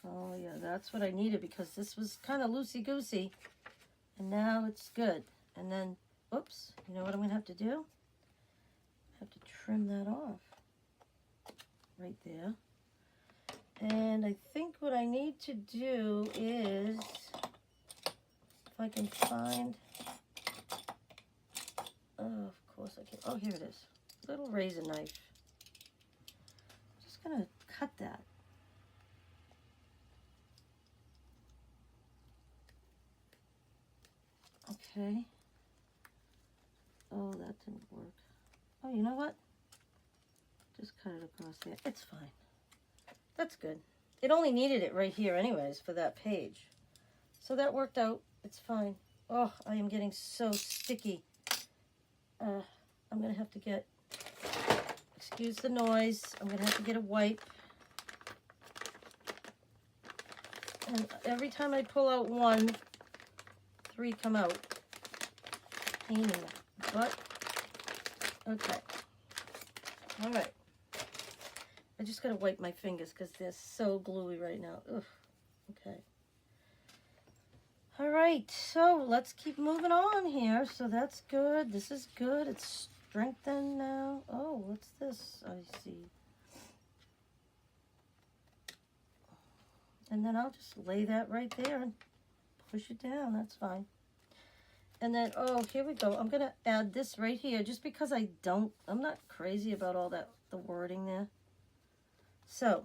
Oh yeah, that's what I needed because this was kind of loosey-goosey. And now it's good. And then, oops, you know what I'm going to have to do? I have to trim that off. Right there. And I think what I need to do is, if I can find, oh, of course I can, oh, here it is. Little razor knife. I'm just going to cut that. Okay. Oh, that didn't work. Oh, you know what? Just cut it across there. It's fine. That's good. It only needed it right here anyways for that page. So that worked out. It's fine. Oh, I am getting so sticky. I'm going to have to get, excuse the noise, I'm going to have to get a wipe. And every time I pull out one, 3 come out. Pain in the butt. Okay. All right. I just got to wipe my fingers because they're so gluey right now. Ugh. Okay. All right. So let's keep moving on here. So that's good. This is good. It's strengthened now. Oh, what's this? I see. And then I'll just lay that right there and push it down. That's fine. And then, oh, here we go. I'm going to add this right here just because I'm not crazy about all that, the wording there. So,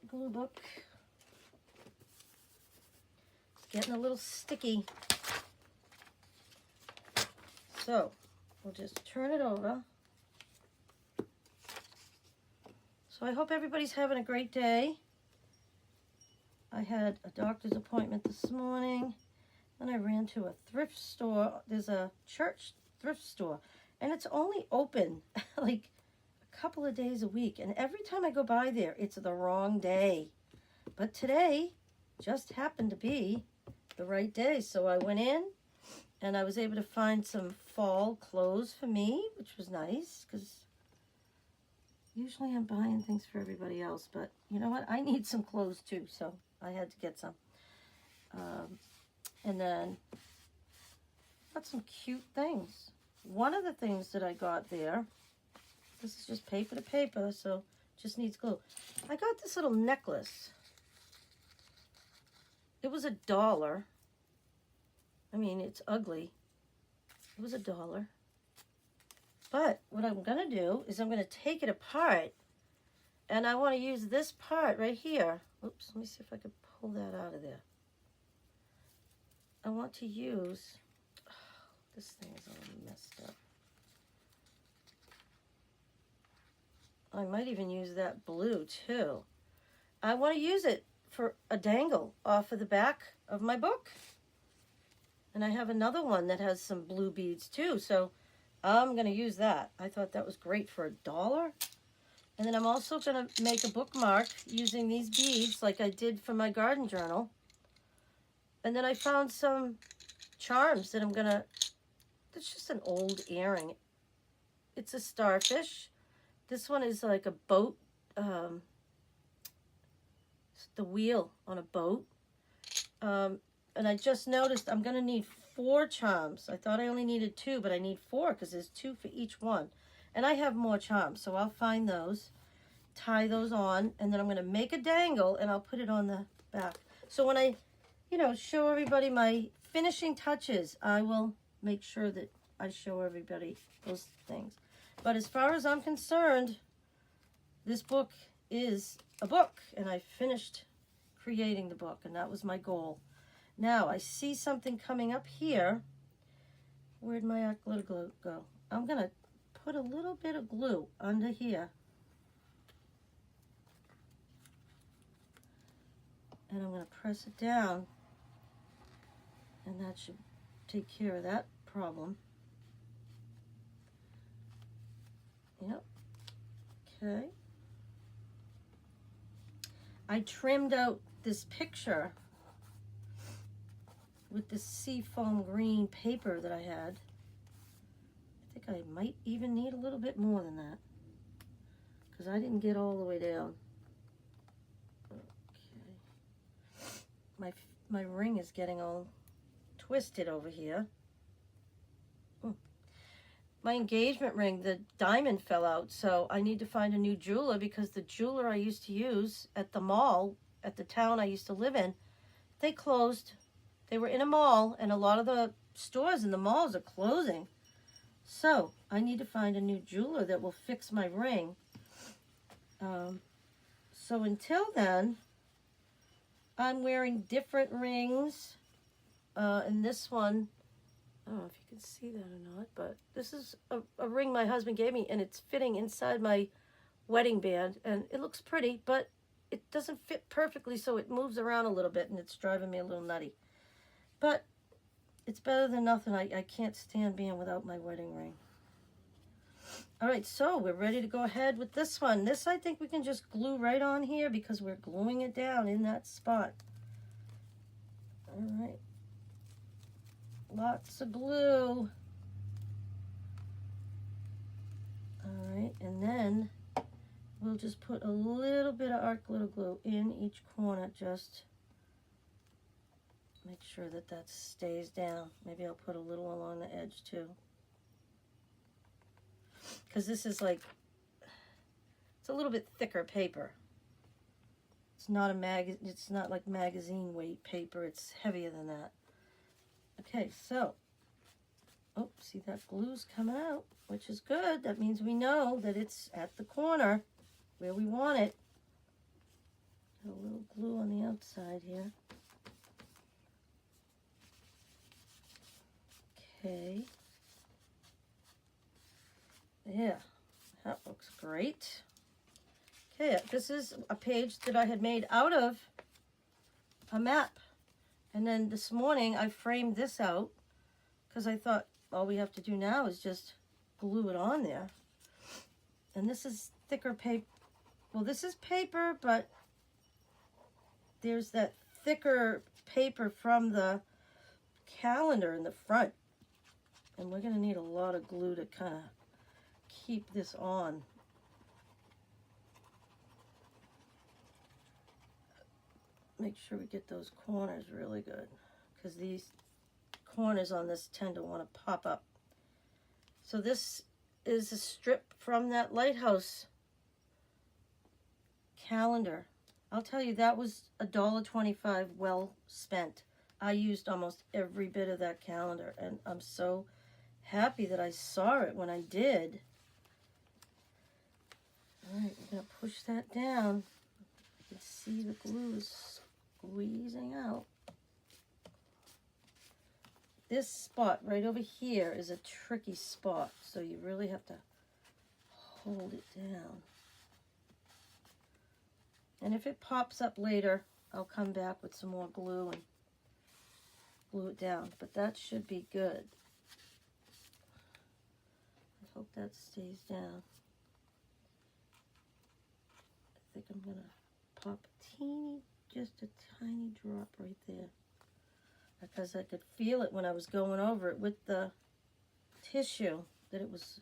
glue book. It's getting a little sticky. So, we'll just turn it over. So I hope everybody's having a great day. I had a doctor's appointment this morning. Then I ran to a thrift store. There's a church thrift store. And it's only open like a couple of days a week. And every time I go by there, it's the wrong day. But today just happened to be the right day. So I went in and I was able to find some fall clothes for me, which was nice because usually I'm buying things for everybody else. But you know what? I need some clothes too. So I had to get some. And then got some cute things. One of the things that I got there, this is just paper to paper, so just needs glue. I got this little necklace. It was $1. I mean, it's ugly. It was $1. But what I'm going to do is I'm going to take it apart, and I want to use this part right here. Oops, let me see if I can pull that out of there. I want to use, this thing is all messed up. I might even use that blue too. I want to use it for a dangle off of the back of my book. And I have another one that has some blue beads too, so I'm going to use that. I thought that was great for $1. And then I'm also going to make a bookmark using these beads like I did for my garden journal. And then I found some charms that I'm going to, it's just an old earring. It's a starfish. This one is like a boat, the wheel on a boat. And I just noticed I'm going to need 4 charms. I thought I only needed 2, but I need 4 because there's 2 for each one. And I have more charms, so I'll find those, tie those on, and then I'm going to make a dangle, and I'll put it on the back. So when I, show everybody my finishing touches, I will make sure that I show everybody those things. But as far as I'm concerned, this book is a book, and I finished creating the book, and that was my goal. Now, I see something coming up here. Where'd my glitter glue go? I'm going to put a little bit of glue under here. And I'm going to press it down. And that should take care of that problem. Yep. Okay. I trimmed out this picture with this seafoam green paper that I had. I think I might even need a little bit more than that because I didn't get all the way down. Okay. My ring is getting all twisted over here. My engagement ring, the diamond fell out, so I need to find a new jeweler because the jeweler I used to use at the mall, at the town I used to live in, they closed. They were in a mall, and a lot of the stores in the malls are closing. So I need to find a new jeweler that will fix my ring. So until then, I'm wearing different rings. And this one, I don't know if you can see that or not, but this is a ring my husband gave me, and it's fitting inside my wedding band, and it looks pretty, but it doesn't fit perfectly, so it moves around a little bit, and it's driving me a little nutty. But it's better than nothing. I can't stand being without my wedding ring. All right, so we're ready to go ahead with this one. This I think we can just glue right on here because we're gluing it down in that spot. All right. Lots of glue. All right, and then we'll just put a little bit of art glitter glue in each corner. Just make sure that that stays down. Maybe I'll put a little along the edge too. Because this is like, it's a little bit thicker paper. It's not like magazine weight paper. It's heavier than that. Okay, so, oh, see that glue's coming out, which is good. That means we know that it's at the corner where we want it. Got a little glue on the outside here. Okay. Yeah, that looks great. Okay, this is a page that I had made out of a map. And then this morning I framed this out because I thought all we have to do now is just glue it on there. And this is thicker paper. Well, this is paper, but there's that thicker paper from the calendar in the front. And we're going to need a lot of glue to kind of keep this on. Make sure we get those corners really good, because these corners on this tend to want to pop up. So this is a strip from that lighthouse calendar. I'll tell you, that was $1.25 well spent. I used almost every bit of that calendar, and I'm so happy that I saw it when I did. All right, we're going to push that down. You can see the glue is squeezing out. This spot right over here is a tricky spot, so you really have to hold it down. And if it pops up later, I'll come back with some more glue and glue it down, but that should be good. I hope that stays down. I think I'm gonna pop just a tiny drop right there, because I could feel it when I was going over it with the tissue, that it was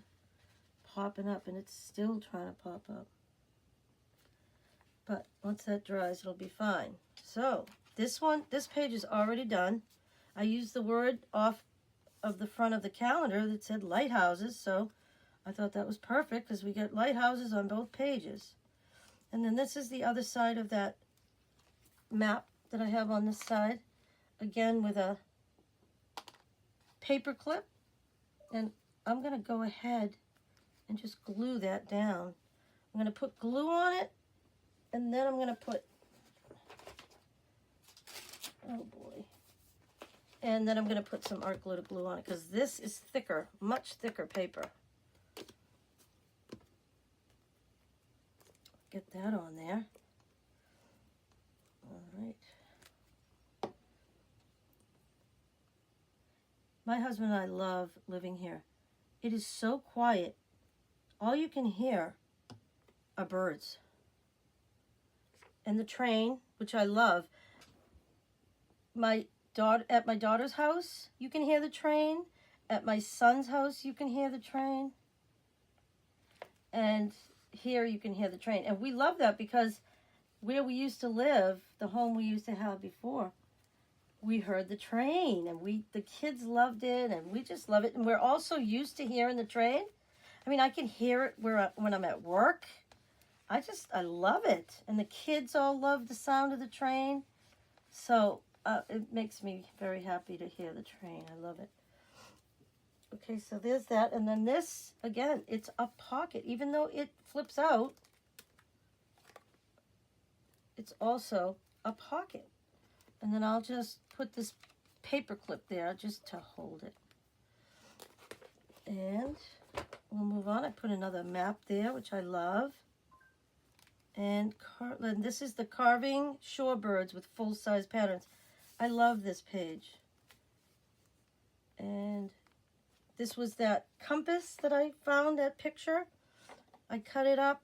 popping up, and it's still trying to pop up. But once that dries, it'll be fine. So this page is already done. I used the word off of the front of the calendar that said lighthouses, so I thought that was perfect because we get lighthouses on both pages. And then this is the other side of that map that I have on this side, again with a paper clip, and I'm going to go ahead and just glue that down. I'm going to put glue on it, and then I'm going to put, oh boy, and then I'm going to put some art glue to glue on it, because this is thicker, much thicker paper. Get that on there. All right. My husband and I love living here. It is so quiet. All you can hear are birds. And the train, which I love. At my daughter's house, you can hear the train. At my son's house, you can hear the train. And here you can hear the train. And we love that because where we used to live, the home we used to have before, we heard the train, and the kids loved it, and we just love it. And we're also used to hearing the train. I mean, I can hear it when I'm at work. I love it. And the kids all love the sound of the train. So it makes me very happy to hear the train. I love it. Okay, so there's that. And then this, again, it's a pocket. Even though it flips out, it's also a pocket. And then I'll just put this paper clip there just to hold it. And we'll move on. I put another map there, which I love. And this is the Carving Shorebirds with full-size patterns. I love this page. And this was that compass that I found, that picture. I cut it up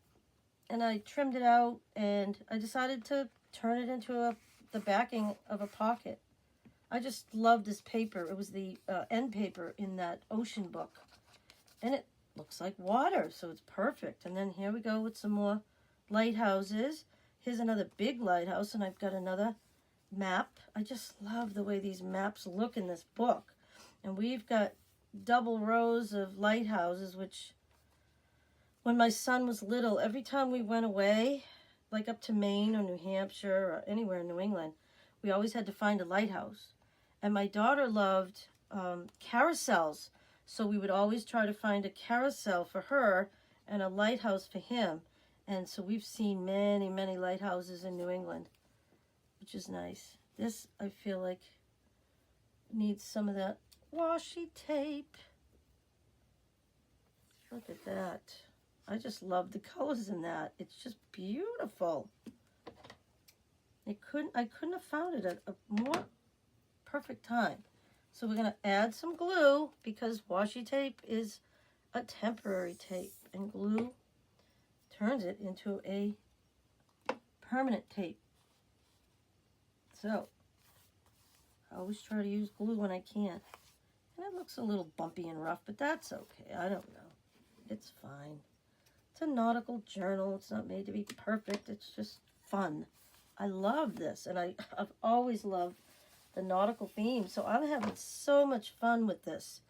and I trimmed it out, and I decided to turn it into the backing of a pocket. I just love this paper. It was the end paper in that ocean book. And it looks like water, so it's perfect. And then here we go with some more lighthouses. Here's another big lighthouse, and I've got another map. I just love the way these maps look in this book. And we've got double rows of lighthouses, which when my son was little, every time we went away, like up to Maine or New Hampshire or anywhere in New England, we always had to find a lighthouse. And my daughter loved carousels. So we would always try to find a carousel for her and a lighthouse for him. And so we've seen many, many lighthouses in New England, which is nice. This, I feel like, needs some of that washi tape. Look at that. I just love the colors in that. It's just beautiful. I couldn't have found it at a more perfect time. So we're going to add some glue because washi tape is a temporary tape and glue turns it into a permanent tape. So I always try to use glue when I can. And it looks a little bumpy and rough, but that's okay. I don't know. It's fine. It's a nautical journal. It's not made to be perfect. It's just fun. I love this, and I've always loved the nautical theme, so I'm having so much fun with this.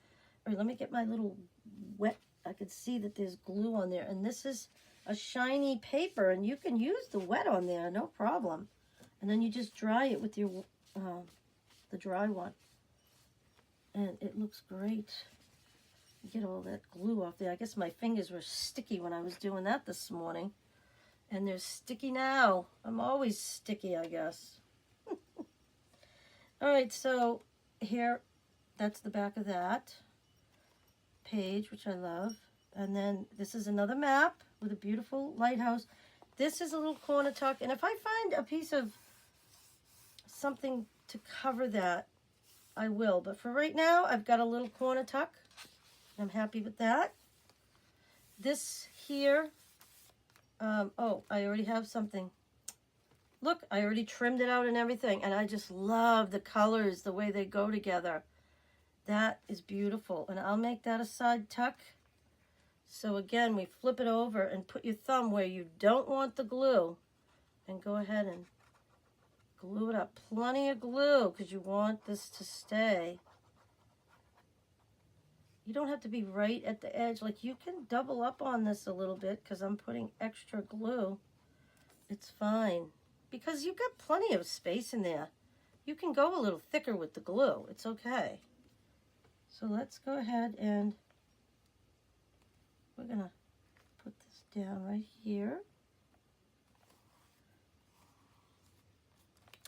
All right, let me get my little wet. I can see that there's glue on there, and this is a shiny paper, and you can use the wet on there, no problem. And then you just dry it with your the dry one, and it looks great. Get all that glue off there. I guess my fingers were sticky when I was doing that this morning. And they're sticky now. I'm always sticky, I guess. All right, so here, that's the back of that page, which I love. And then this is another map with a beautiful lighthouse. This is a little corner tuck. And if I find a piece of something to cover that, I will. But for right now, I've got a little corner tuck. I'm happy with that. This here, oh, I already have something. Look, I already trimmed it out and everything, and I just love the colors, the way they go together. That is beautiful, and I'll make that a side tuck. So again, we flip it over and put your thumb where you don't want the glue, and go ahead and glue it up. Plenty of glue, because you want this to stay. You don't have to be right at the edge. Like, you can double up on this a little bit because I'm putting extra glue. It's fine. Because you've got plenty of space in there. You can go a little thicker with the glue. It's okay. So let's go ahead and we're going to put this down right here.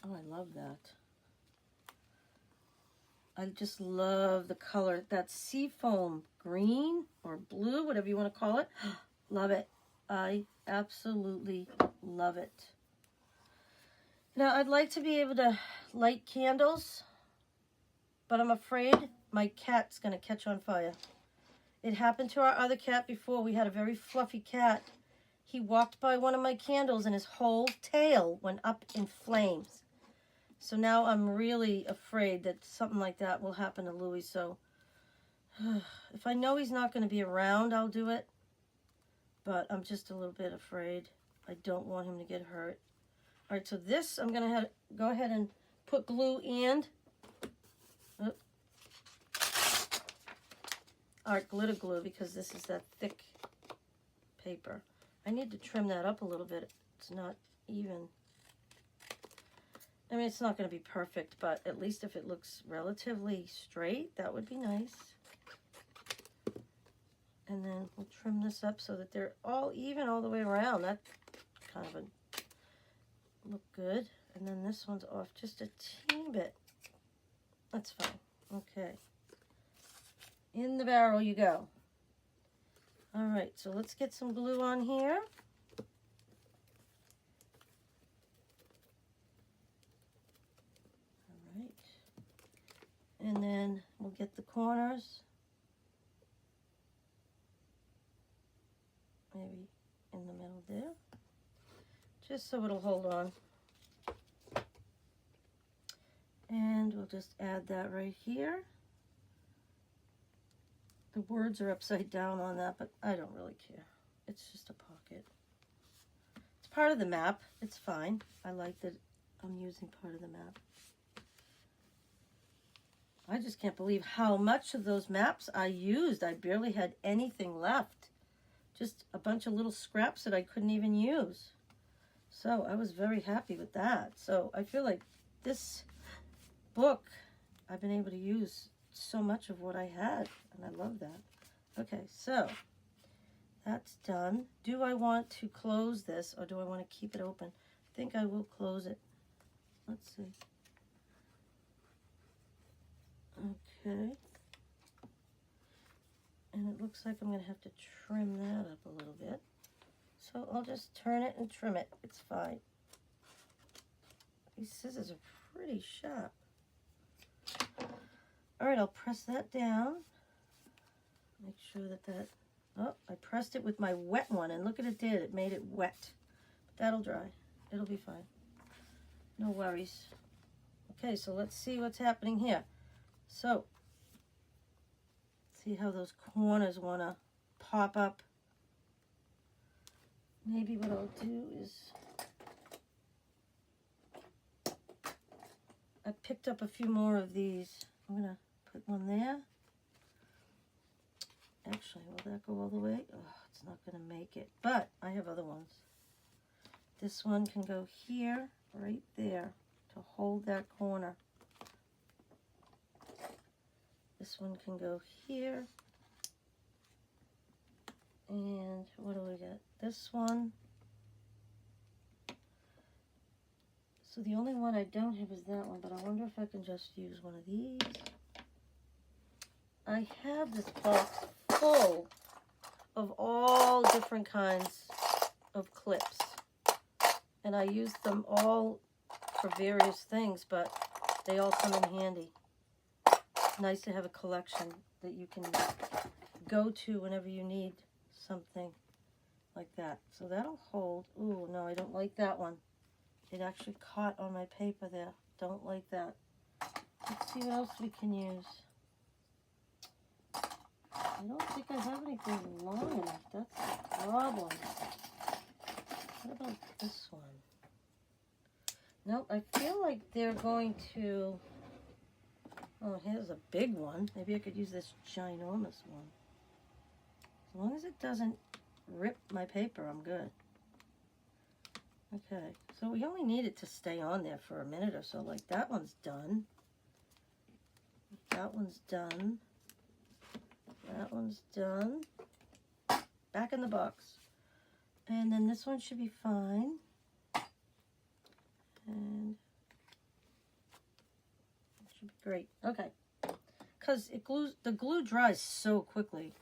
Oh, I love that. I just love the color. That seafoam green or blue, whatever you want to call it. Love it. I absolutely love it. Now, I'd like to be able to light candles, but I'm afraid my cat's going to catch on fire. It happened to our other cat before. We had a very fluffy cat. He walked by one of my candles and his whole tail went up in flames. So now I'm really afraid that something like that will happen to Louis. So if I know he's not going to be around, I'll do it. But I'm just a little bit afraid. I don't want him to get hurt. All right, so this I'm going to go ahead and put glue and art glitter glue because this is that thick paper. I need to trim that up a little bit. It's not even. I mean, it's not going to be perfect, but at least if it looks relatively straight, that would be nice. And then we'll trim this up so that they're all even all the way around. That kind of look good. And then this one's off just a teeny bit. That's fine. Okay. In the barrel you go. All right, so let's get some glue on here. And then we'll get the corners, maybe in the middle there, just so it'll hold on. And we'll just add that right here. The words are upside down on that, but I don't really care. It's just a pocket. It's part of the map. It's fine. I like that I'm using part of the map. I just can't believe how much of those maps I used. I barely had anything left. Just a bunch of little scraps that I couldn't even use. So I was very happy with that. So I feel like this book I've been able to use so much of what I had, and I love that. Okay, so that's done. Do I want to close this, or do I want to keep it open? I think I will close it. Let's see. Okay. And it looks like I'm going to have to trim that up a little bit. So I'll just turn it and trim it. It's fine. These scissors are pretty sharp. All right, I'll press that down. Make sure that oh, I pressed it with my wet one, and look what it did. It made it wet. But that'll dry. It'll be fine. No worries. Okay, so let's see what's happening here. So, see how those corners want to pop up. Maybe what I'll do is, I picked up a few more of these. I'm going to put one there. Actually, will that go all the way? Oh, it's not going to make it, but I have other ones. This one can go here, right there, to hold that corner. This one can go here. And what do we got? This one. So the only one I don't have is that one, but I wonder if I can just use one of these. I have this box full of all different kinds of clips. And I use them all for various things, but they all come in handy. It's nice to have a collection that you can go to whenever you need something like that. So that'll hold. Ooh, no, I don't like that one. It actually caught on my paper there. Don't like that. Let's see what else we can use. I don't think I have anything long enough. That's the problem. What about this one? Nope, I feel like they're going to... Oh, here's a big one. Maybe I could use this ginormous one. As long as it doesn't rip my paper, I'm good. Okay, so we only need it to stay on there for a minute or so. Like, that one's done. That one's done. That one's done. Back in the box. And then this one should be fine. And it should be great. Okay. Because the glue dries so quickly.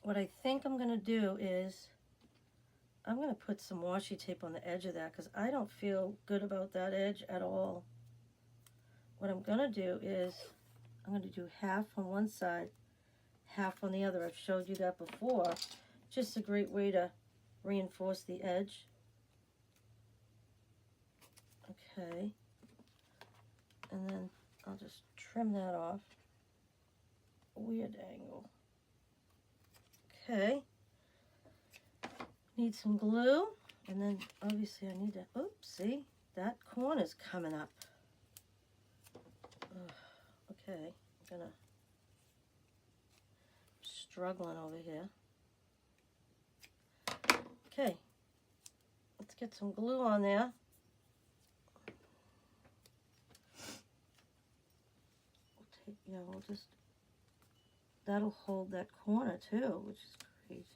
What I think I'm going to do is I'm going to put some washi tape on the edge of that because I don't feel good about that edge at all. What I'm going to do is I'm going to do half on one side, half on the other. I've showed you that before. Just a great way to reinforce the edge. Okay. And then I'll just trim that off. Weird angle. Okay. Need some glue. And then obviously I need to, oops, see? That corner's coming up. Ugh, okay. I'm gonna, struggling over here. Okay. Let's get some glue on there. We'll just, that'll hold that corner too, which is great.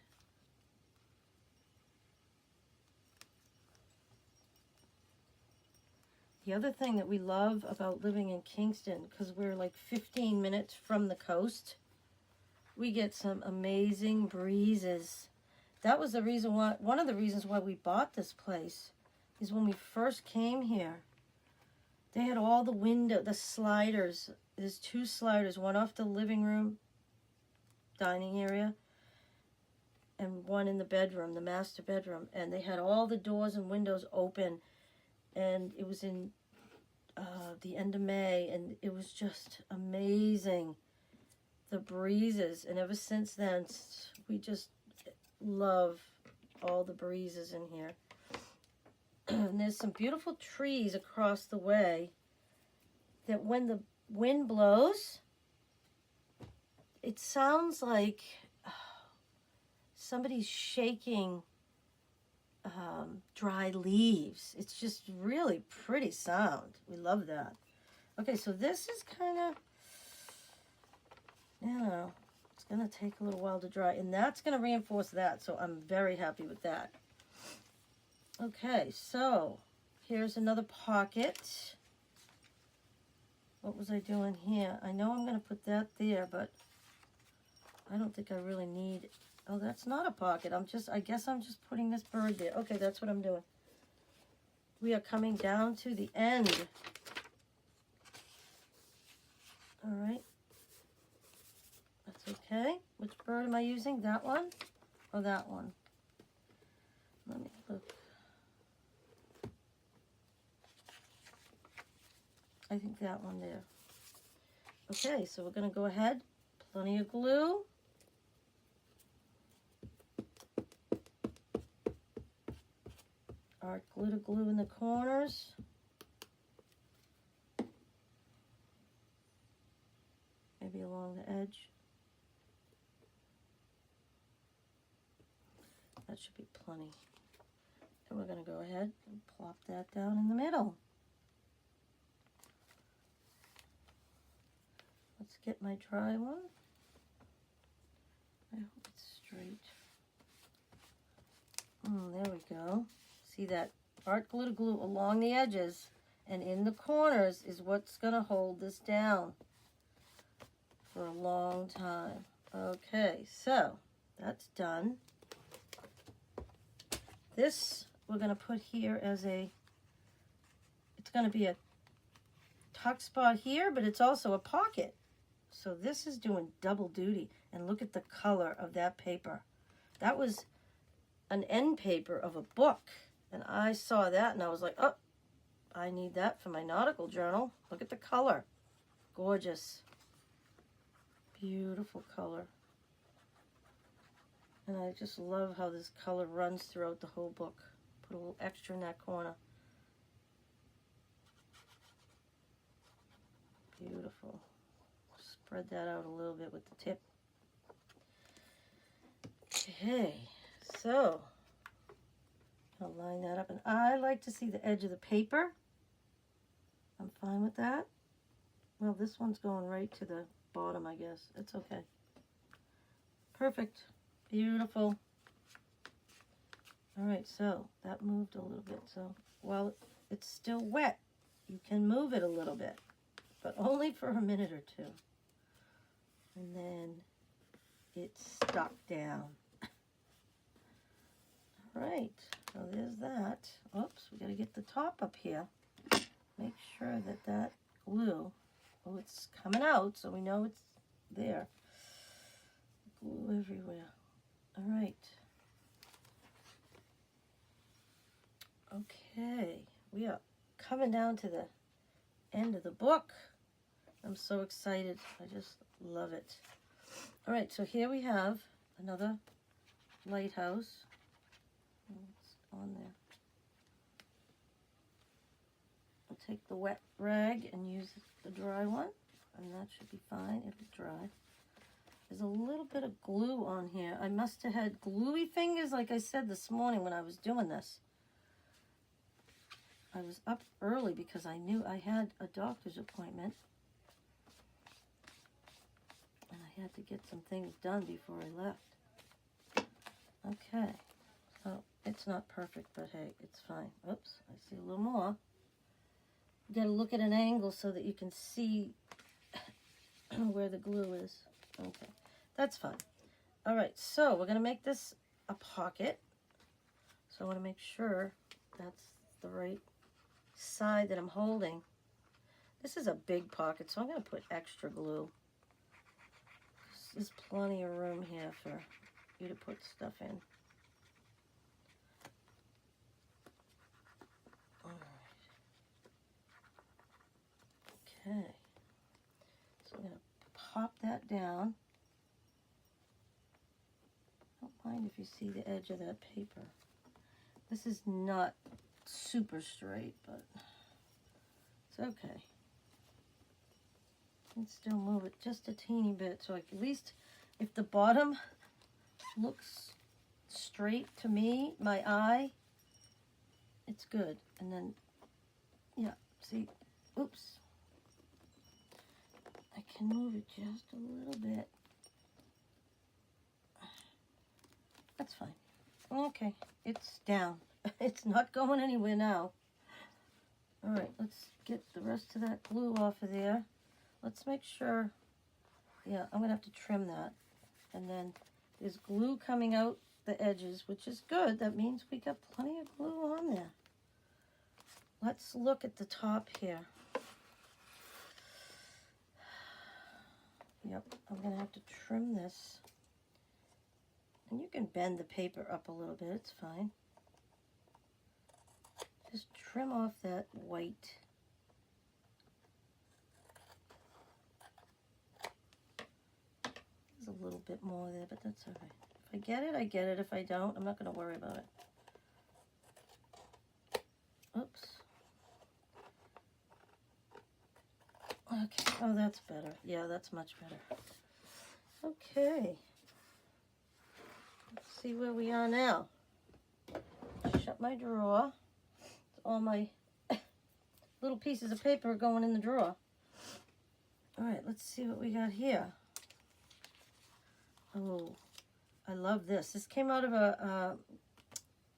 The other thing that we love about living in Kingston, because we're like 15 minutes from the coast, we get some amazing breezes. That was the reason why, one of the reasons why we bought this place, is when we first came here, they had all the sliders. There's two sliders, one off the living room, dining area, and one in the bedroom, the master bedroom. And they had all the doors and windows open. And it was in the end of May, and it was just amazing, the breezes. And ever since then, we just love all the breezes in here. And there's some beautiful trees across the way that when the wind blows, it sounds like somebody's shaking dry leaves. It's just really pretty sound. We love that. Okay, so this is kind of, you know, it's going to take a little while to dry, and that's going to reinforce that, so I'm very happy with that. Okay, so here's another pocket. What was I doing here? I know I'm going to put that there, but I don't think I really need, oh, that's not a pocket. I guess I'm just putting this bird there. Okay, that's what I'm doing. We are coming down to the end. All right. That's okay. Which bird am I using? That one or that one? Let me look. I think that one there. Okay, so we're going to go ahead. Plenty of glue. Art glitter glue in the corners. Maybe along the edge. That should be plenty. And we're going to go ahead and plop that down in the middle. Let's get my dry one. I hope it's straight. There we go. See that art glitter glue along the edges and in the corners is what's going to hold this down for a long time. Okay, so that's done. This we're going to put here as a, it's going to be a tuck spot here, but it's also a pocket. So this is doing double duty. And look at the color of that paper. That was an end paper of a book. And I saw that and I was like, oh, I need that for my nautical journal. Look at the color. Gorgeous. Beautiful color. And I just love how this color runs throughout the whole book. Put a little extra in that corner. Beautiful. Spread that out a little bit with the tip. Okay, so I'll line that up. And I like to see the edge of the paper. I'm fine with that. Well, this one's going right to the bottom, I guess. It's okay. Perfect. Beautiful. All right, so that moved a little bit. So while it's still wet, you can move it a little bit, but only for a minute or two. And then it's stuck down. All right, so there's that. Oops, we got to get the top up here. Make sure that that glue, oh, it's coming out, so we know it's there. Glue everywhere. All right. Okay, we are coming down to the end of the book. I'm so excited. I just love it. All right, so here we have another lighthouse. It's on there. I'll take the wet rag and use the dry one, and that should be fine. It'll dry. There's a little bit of glue on here. I must have had gluey fingers, like I said this morning when I was doing this. I was up early because I knew I had a doctor's appointment. And I had to get some things done before I left. Okay, so it's not perfect, but hey, it's fine. Oops, I see a little more. You gotta look at an angle so that you can see where the glue is. Okay, that's fine. All right, so we're gonna make this a pocket. So I wanna make sure that's the right side that I'm holding. This is a big pocket, so I'm gonna put extra glue. There's plenty of room here for you to put stuff in. All right. Okay. So I'm going to pop that down. Don't mind if you see the edge of that paper. This is not super straight, but it's okay. And still move it just a teeny bit, so at least if the bottom looks straight to me, my eye, it's good. And then, yeah, see, oops, can move it just a little bit. That's fine. Okay, it's down. It's not going anywhere now. All right, let's get the rest of that glue off of there. Let's make sure, yeah, I'm gonna have to trim that. And then there's glue coming out the edges, which is good. That means we got plenty of glue on there. Let's look at the top here. Yep, I'm gonna have to trim this. And you can bend the paper up a little bit, it's fine. Just trim off that white. There's a little bit more there, but that's all right. If I get it, I get it. If I don't, I'm not going to worry about it. Oops. Okay, oh, that's better. Yeah, that's much better. Okay. Let's see where we are now. Shut my drawer. All my little pieces of paper are going in the drawer. All right, let's see what we got here. Oh, I love this. This came out of a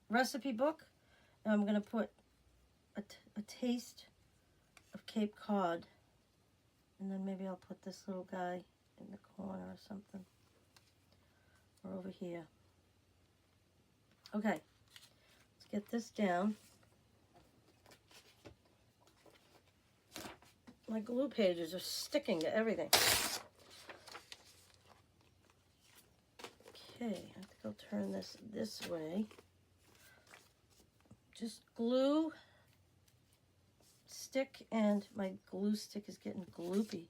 recipe book. And I'm going to put a taste of Cape Cod. And then maybe I'll put this little guy in the corner or something. Or over here. Okay, let's get this down. My glue pages are sticking to everything. Okay, I think I'll turn this way. Just glue, stick, and my glue stick is getting gloopy.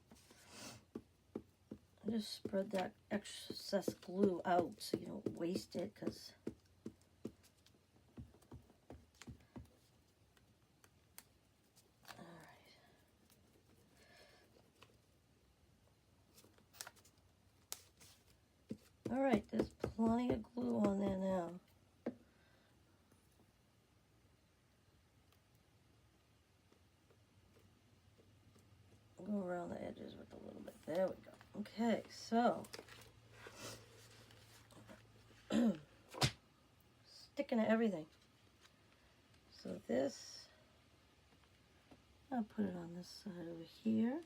I just spread that excess glue out so you don't waste it, because all right, there's plenty of glue on there now. Go around the edges with a little bit. There we go. Okay, so sticking to everything. So this, I'll put it on this side over here.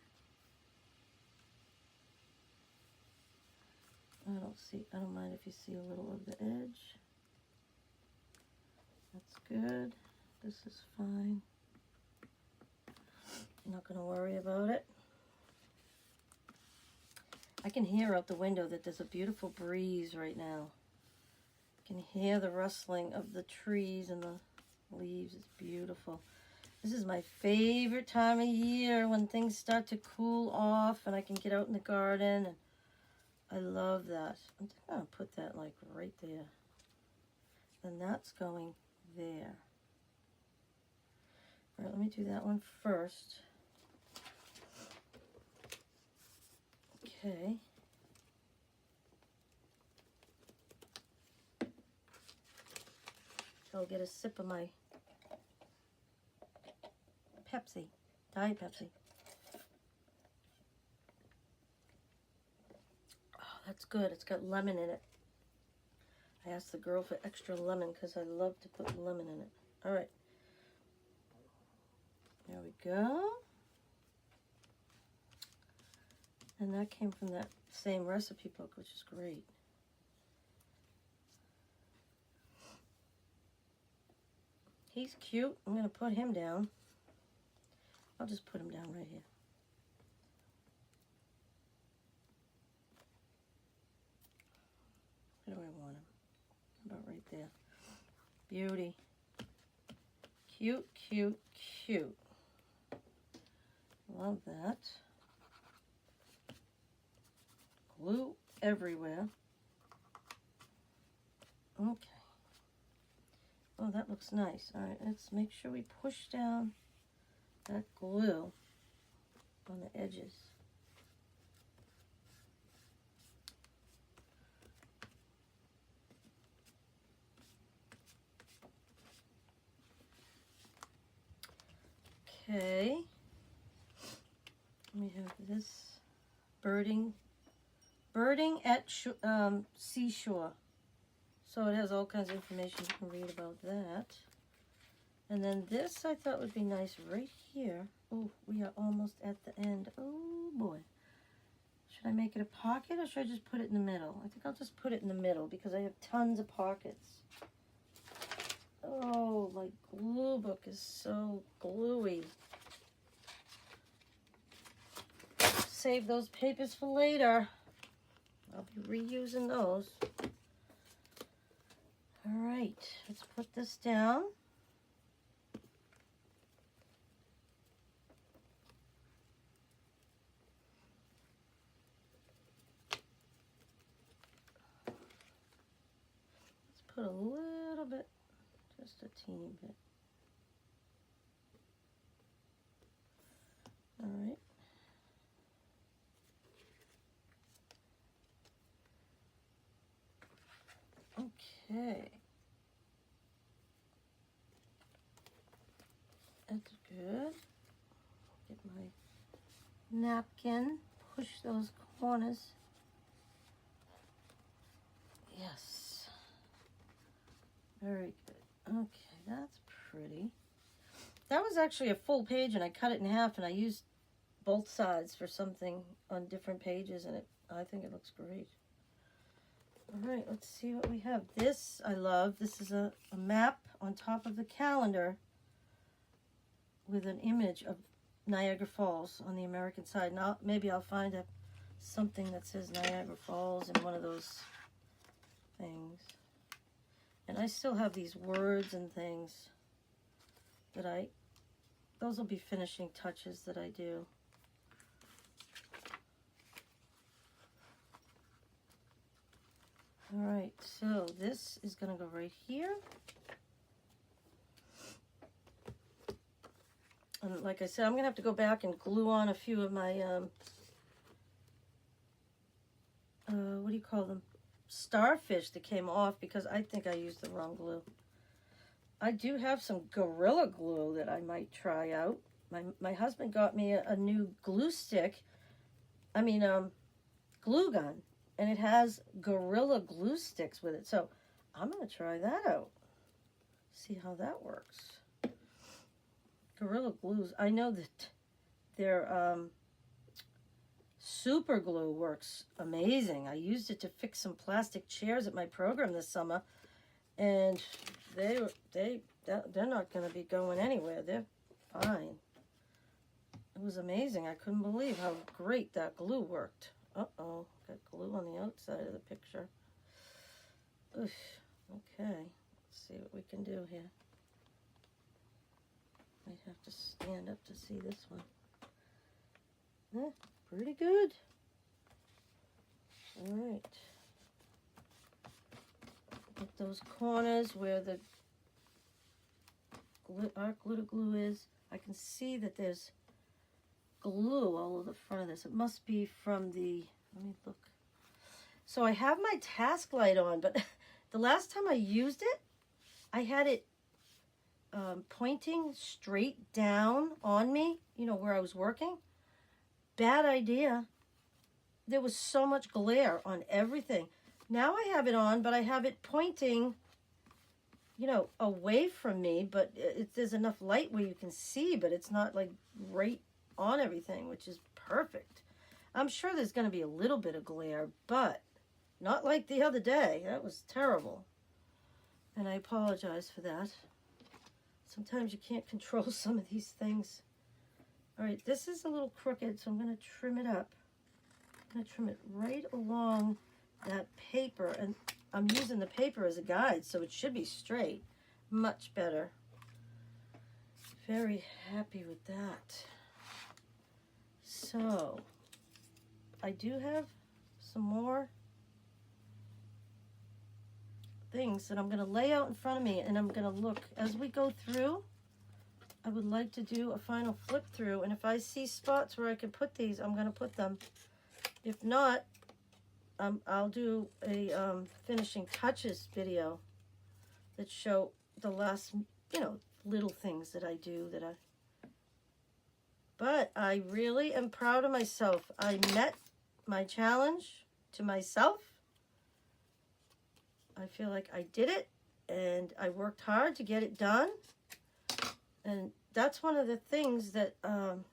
I don't mind if you see a little of the edge. That's good. This is fine. I'm not going to worry about it. I can hear out the window that there's a beautiful breeze right now. I can hear the rustling of the trees and the leaves. It's beautiful. This is my favorite time of year, when things start to cool off and I can get out in the garden. And I love that. I'm going to put that like right there. And that's going there. All right, let me do that one first. Okay. I'll get a sip of my Pepsi, Diet Pepsi. Oh, that's good. It's got lemon in it. I asked the girl for extra lemon because I love to put lemon in it. All right. There we go. And that came from that same recipe book, which is great. He's cute. I'm going to put him down. I'll just put him down right here. Where do I want him? About right there. Beauty. Cute, cute, cute. Love that. Glue everywhere. Okay. Oh, that looks nice. All right, let's make sure we push down that glue on the edges. Okay. We have this birding at seashore. So it has all kinds of information you can read about that. And then this I thought would be nice right here. Oh, we are almost at the end. Oh boy. Should I make it a pocket or should I just put it in the middle? I think I'll just put it in the middle because I have tons of pockets. Oh, my glue book is so gluey. Save those papers for later. I'll be reusing those. All right, let's put this down. Let's put a little bit, just a teeny bit. All right. Okay. That's good. Get my napkin, push those corners. Yes. Very good. Okay, that's pretty. That was actually a full page and I cut it in half and I used both sides for something on different pages and I think it looks great. All right, let's see what we have. This I love. This is a map on top of the calendar with an image of Niagara Falls on the American side. Now maybe I'll find something that says Niagara Falls in one of those things. And I still have these words and things that those will be finishing touches that I do. All right, so this is going to go right here. And like I said, I'm going to have to go back and glue on a few of my, what do you call them? Starfish that came off because I think I used the wrong glue. I do have some Gorilla Glue that I might try out. My husband got me a new glue stick. Glue gun. And it has Gorilla Glue sticks with it. So I'm going to try that out. See how that works. Gorilla Glues. I know that their super glue works amazing. I used it to fix some plastic chairs at my program this summer. And they're not going to be going anywhere. They're fine. It was amazing. I couldn't believe how great that glue worked. Uh-oh, got glue on the outside of the picture. Oof. Okay, let's see what we can do here. Might have to stand up to see this one. Pretty good. All right. Get those corners where the our glitter glue is. I can see that there's glue all over the front of this. It must be from the, let me look. So I have my task light on, but the last time I used it, I had it pointing straight down on me, you know, where I was working. Bad idea. There was so much glare on everything. Now I have it on, but I have it pointing, you know, away from me, but there's enough light where you can see, but it's not like right on everything, which is perfect. I'm sure there's going to be a little bit of glare, but not like the other day. That was terrible. And I apologize for that. Sometimes you can't control some of these things. All right, this is a little crooked, so I'm going to trim it up. I'm going to trim it right along that paper, and I'm using the paper as a guide, so it should be straight. Much better. Very happy with that. So, I do have some more things that I'm going to lay out in front of me, and I'm going to look as we go through. I would like to do a final flip through, and if I see spots where I can put these, I'm going to put them. If not, I'll do a finishing touches video that show the last, you know, little things that I do that I... But I really am proud of myself. I met my challenge to myself. I feel like I did it, and I worked hard to get it done. And that's one of the things that I'm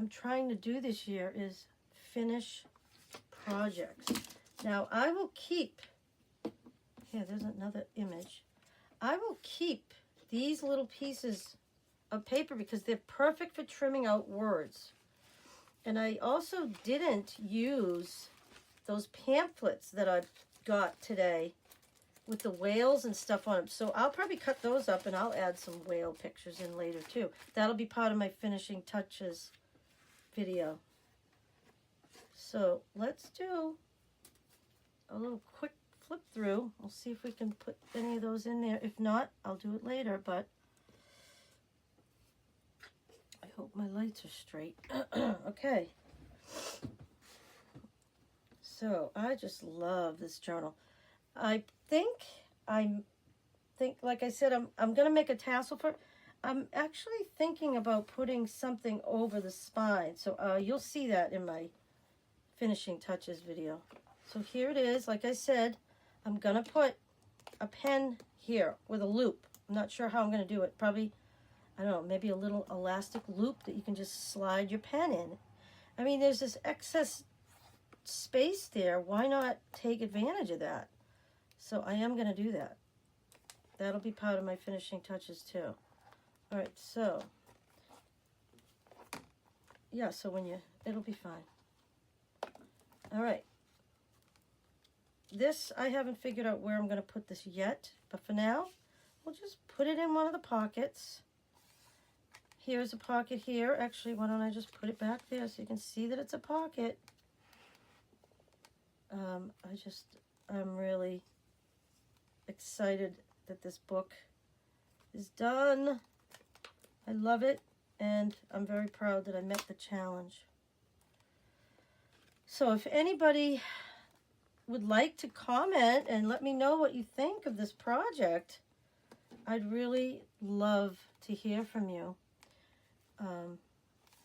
trying to do this year is finish projects. Now, I will keep, here, there's another image. I will keep these little pieces of paper because they're perfect for trimming out words. And I also didn't use those pamphlets that I got today with the whales and stuff on them. So I'll probably cut those up and I'll add some whale pictures in later too. That'll be part of my finishing touches video. So let's do a little quick flip through. We'll see if we can put any of those in there. If not, I'll do it later, but I hope my lights are straight. Okay. So I just love this journal. I think, like I said, I'm going to make a tassel for it. I'm actually thinking about putting something over the spine. So you'll see that in my finishing touches video. So here it is. Like I said, I'm going to put a pen here with a loop. I'm not sure how I'm going to do it. Probably, I don't know, maybe a little elastic loop that you can just slide your pen in. I mean, there's this excess space there. Why not take advantage of that? So I am going to do that. That'll be part of my finishing touches too. All right, so yeah, so it'll be fine. All right. This, I haven't figured out where I'm going to put this yet, but for now, we'll just put it in one of the pockets. Here's a pocket here. Actually, why don't I just put it back there so you can see that it's a pocket. I'm really excited that this book is done. I love it, and I'm very proud that I met the challenge. So if anybody would like to comment and let me know what you think of this project, I'd really love to hear from you.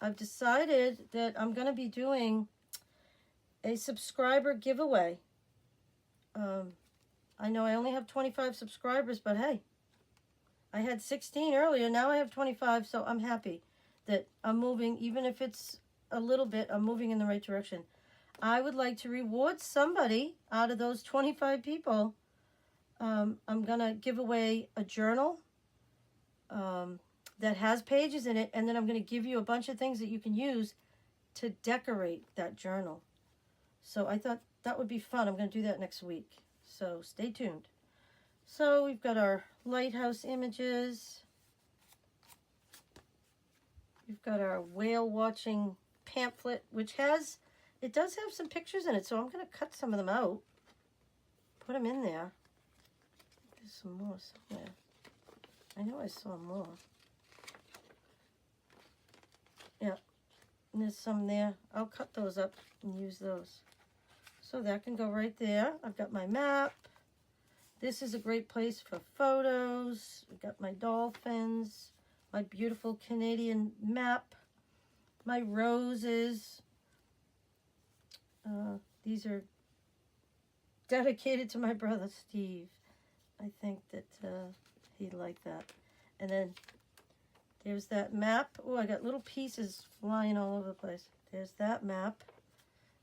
I've decided that I'm going to be doing a subscriber giveaway. I know I only have 25 subscribers, but hey, I had 16 earlier. Now I have 25, so I'm happy that I'm moving. Even if it's a little bit, I'm moving in the right direction. I would like to reward somebody out of those 25 people. I'm going to give away a journal that has pages in it, and then I'm going to give you a bunch of things that you can use to decorate that journal. So I thought that would be fun. I'm going to do that next week. So stay tuned. So we've got our lighthouse images. We've got our whale watching pamphlet, which it does have some pictures in it. So I'm going to cut some of them out. Put them in there. There's some more somewhere. I know I saw more. Yeah. And there's some there. I'll cut those up and use those. So that can go right there. I've got my map. This is a great place for photos. I've got my dolphins, my beautiful Canadian map, my roses. These are dedicated to my brother Steve. I think that he'd like that. And then there's that map. Oh, I got little pieces flying all over the place. There's that map.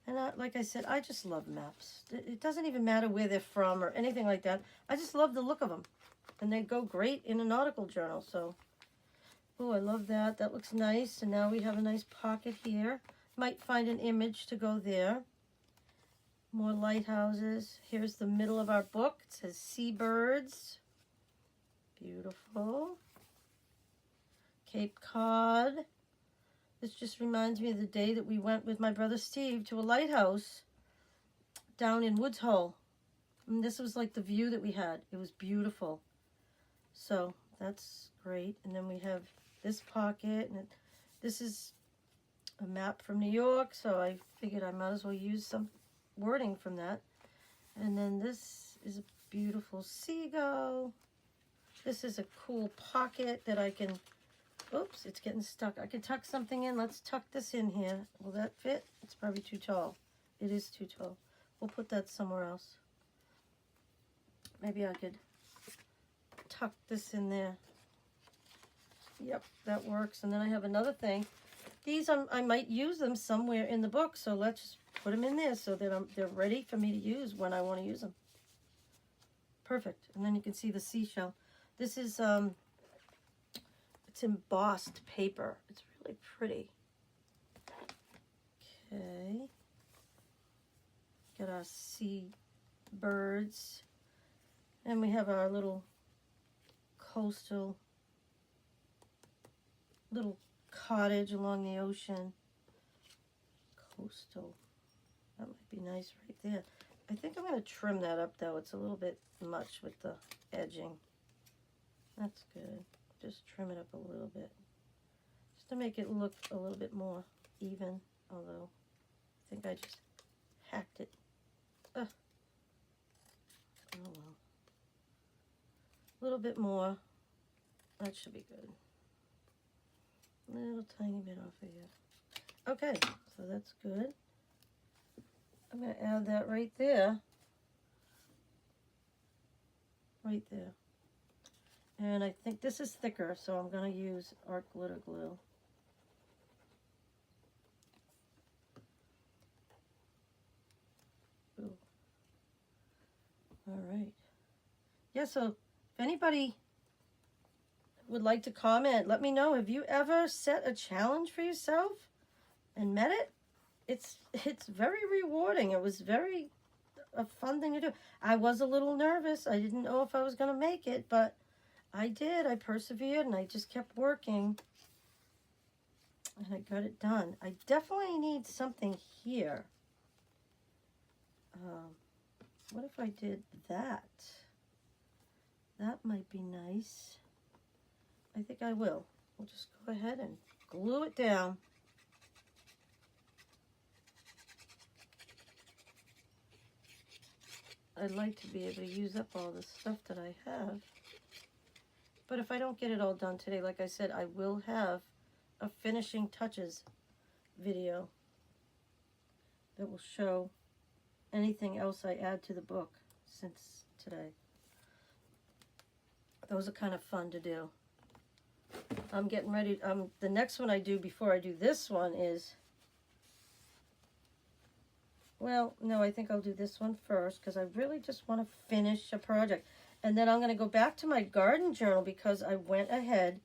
And like I said, I just love maps. It doesn't even matter where they're from or anything like that. I just love the look of them. And they go great in a nautical journal. So, oh, I love that. That looks nice. And now we have a nice pocket here. Might find an image to go there. More lighthouses. Here's the middle of our book. It says seabirds. Beautiful. Cape Cod. This just reminds me of the day that we went with my brother Steve to a lighthouse down in Woods Hole. And this was like the view that we had. It was beautiful. So that's great. And then we have this pocket. And this is a map from New York. So I figured I might as well use some wording from that. And then this is a beautiful seagull. This is a cool pocket that I can Oops, it's getting stuck. I can tuck something in. Let's tuck this in here. Will that fit? It's probably too tall. It is too tall. We'll put that somewhere else. Maybe I could tuck this in there. Yep, that works. And then I have another thing. These, I might use them somewhere in the book, so let's just put them in there so that they're ready for me to use when I want to use them. Perfect. And then you can see the seashell. This is, it's embossed paper. It's really pretty. Okay. Got our sea birds. And we have our little coastal, little cottage along the ocean. Coastal. That might be nice right there. I think I'm going to trim that up though. It's a little bit much with the edging. That's good. Just trim it up a little bit. Just to make it look a little bit more even. Although, I think I just hacked it. Oh well. A little bit more. That should be good. A little tiny bit off of here. Okay, so that's good. I'm going to add that right there. Right there. And I think this is thicker, so I'm going to use art glitter glue. Ooh. All right. Yeah, so if anybody would like to comment, let me know. Have you ever set a challenge for yourself and met it? It's very rewarding. It was very a fun thing to do. I was a little nervous. I didn't know if I was going to make it, but I did. I persevered and I just kept working and I got it done. I definitely need something here. What if I did that? That might be nice. I think I will. We'll just go ahead and glue it down. I'd like to be able to use up all the stuff that I have. But if I don't get it all done today, like I said, I will have a finishing touches video that will show anything else I add to the book since today. Those are kind of fun to do. I'm getting ready. The next one I do before I do this one is, well, no, I think I'll do this one first because I really just want to finish a project. And then I'm going to go back to my garden journal because I went ahead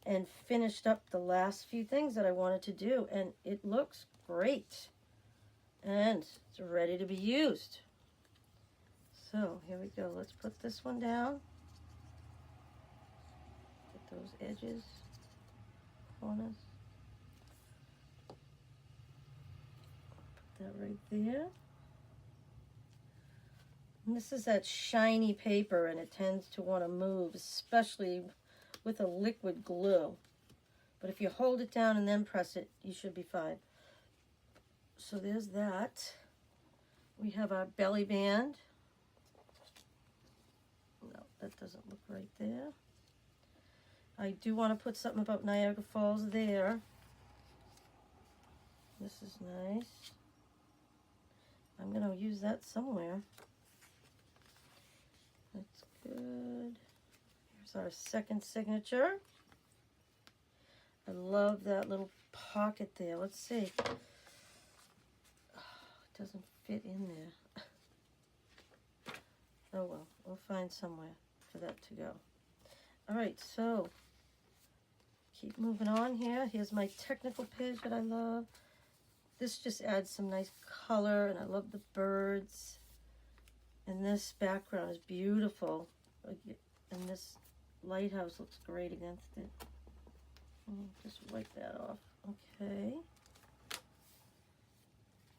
and finished up the last few things that I wanted to do. And it looks great. And it's ready to be used. So here we go. Let's put this one down. Get those edges, corners. Put that right there. And this is that shiny paper and it tends to want to move, especially with a liquid glue. But if you hold it down and then press it, you should be fine. So there's that. We have our belly band. No, that doesn't look right there. I do want to put something about Niagara Falls there. This is nice. I'm going to use that somewhere. That's good. Here's our second signature. I love that little pocket there. Let's see. Oh, it doesn't fit in there. Oh well, we'll find somewhere for that to go. All right, so keep moving on here. Here's my technical page that I love. This just adds some nice color, and I love the birds. And this background is beautiful. And this lighthouse looks great against it. Just wipe that off. Okay.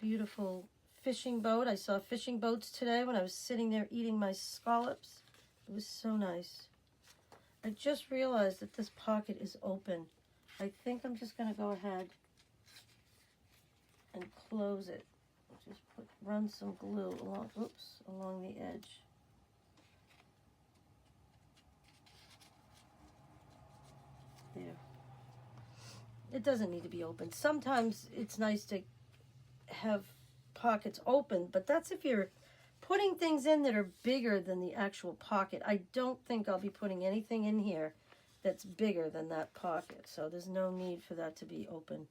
Beautiful fishing boat. I saw fishing boats today when I was sitting there eating my scallops. It was so nice. I just realized that this pocket is open. I think I'm just going to go ahead and close it. Just run some glue along the edge. There. It doesn't need to be open. Sometimes it's nice to have pockets open, but that's if you're putting things in that are bigger than the actual pocket. I don't think I'll be putting anything in here that's bigger than that pocket, so there's no need for that to be open.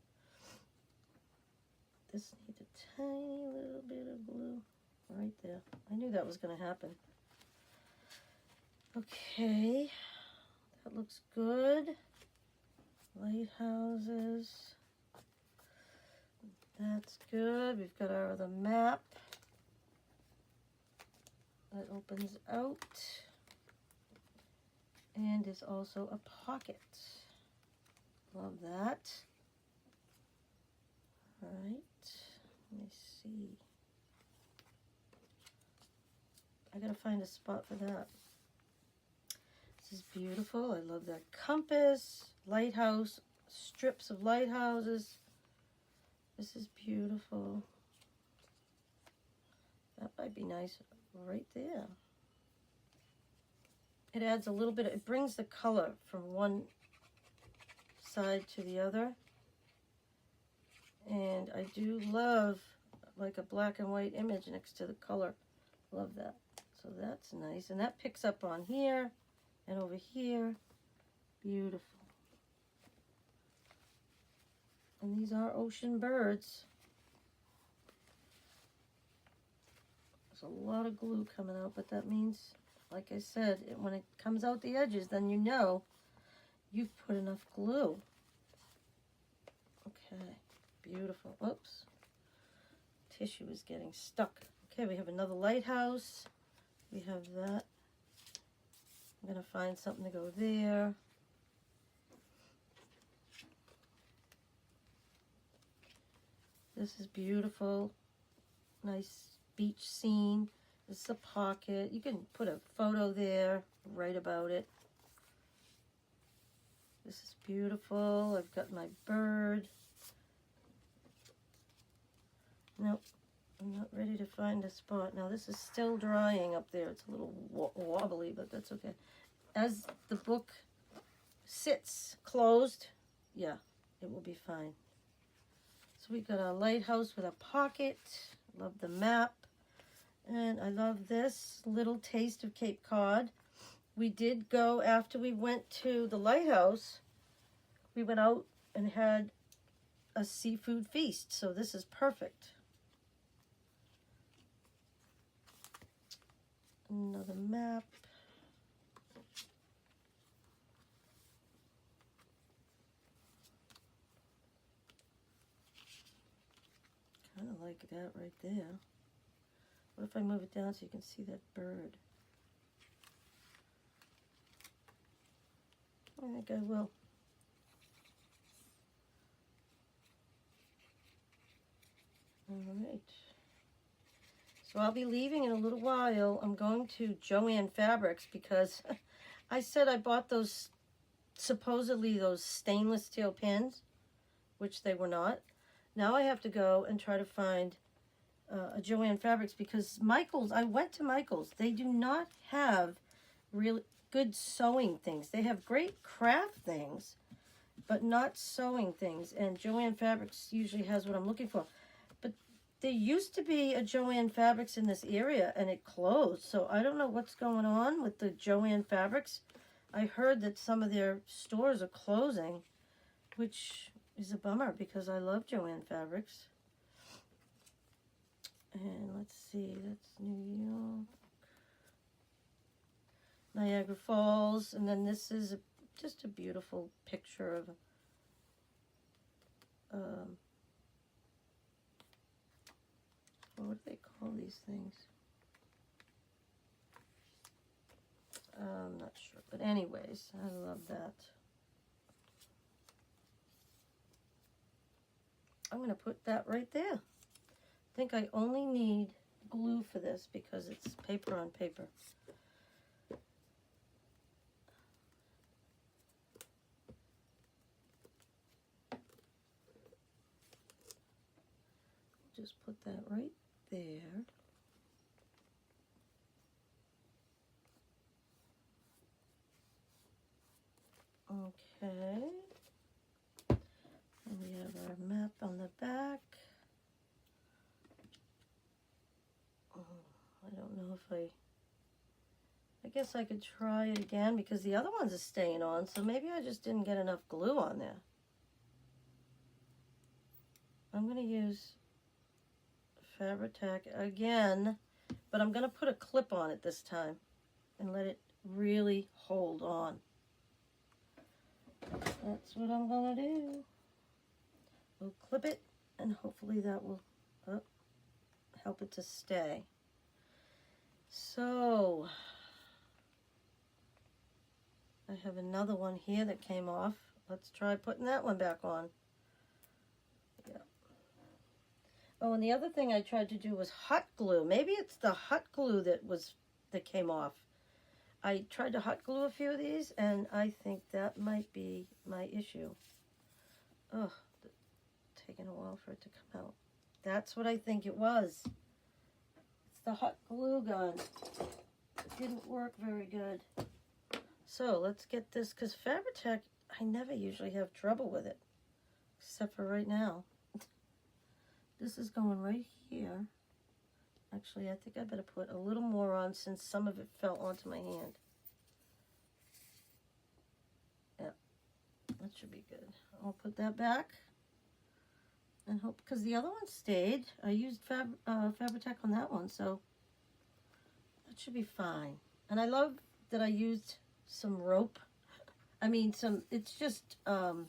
This needs a tiny little bit of glue right there. I knew that was going to happen. Okay, that looks good. Lighthouses. That's good. We've got our other map. That opens out. And is also a pocket. Love that. All right. Let me see. I gotta find a spot for that. This is beautiful. I love that compass, lighthouse, strips of lighthouses. This is beautiful. That might be nice right there. It adds a little bit, it brings the color from one side to the other. And I do love like a black and white image next to the color. Love that. So that's nice. And that picks up on here and over here. Beautiful. And these are ocean birds. There's a lot of glue coming out, but that means, like I said, when it comes out the edges, then you know you've put enough glue. Okay, beautiful. Oops, tissue is getting stuck. Okay, we have another lighthouse. We have that. I'm going to find something to go there. This is beautiful. Nice beach scene. This is a pocket. You can put a photo there, write about it. This is beautiful. I've got my bird. Nope, I'm not ready to find a spot. Now this is still drying up there. It's a little wobbly, but that's okay. As the book sits closed, yeah, it will be fine. So we got a lighthouse with a pocket. Love the map. And I love this little taste of Cape Cod. We did go, after we went to the lighthouse, we went out and had a seafood feast. So this is perfect. Another map. Kind of like that right there. What if I move it down so you can see that bird? I think I will. All right. So I'll be leaving in a little while. I'm going to Joann Fabrics because I said I bought those, supposedly those stainless steel pins, which they were not. Now I have to go and try to find a Joann Fabrics because Michael's, I went to Michael's. They do not have really good sewing things. They have great craft things, but not sewing things. And Joann Fabrics usually has what I'm looking for. But there used to be a Joann Fabrics in this area and it closed. So I don't know what's going on with the Joann Fabrics. I heard that some of their stores are closing, which is a bummer because I love Joann Fabrics. And let's see, that's New York, Niagara Falls, and then this is just a beautiful picture of what do they call these things? I'm not sure, but anyways, I love that. I'm going to put that right there. I think I only need glue for this because it's paper on paper. Just put that right there. Okay. I guess I could try it again because the other ones are staying on, so maybe I just didn't get enough glue on there. I'm going to use Fabri-Tac again, but I'm going to put a clip on it this time and let it really hold on. That's what I'm going to do. We'll clip it, and hopefully that will help it to stay. So, I have another one here that came off. Let's try putting that one back on. Yeah. Oh, and the other thing I tried to do was hot glue. Maybe it's the hot glue that came off. I tried to hot glue a few of these, and I think that might be my issue. Oh, taking a while for it to come out. That's what I think it was. It's the hot glue gun. It didn't work very good. So let's get this, because Fabri-Tac, I never usually have trouble with it, except for right now. This is going right here. Actually, I think I better put a little more on since some of it fell onto my hand. Yeah, that should be good. I'll put that back and hope, because the other one stayed. I used Fabri-Tac on that one, so that should be fine. And I love that I used some rope. I mean, it's just, what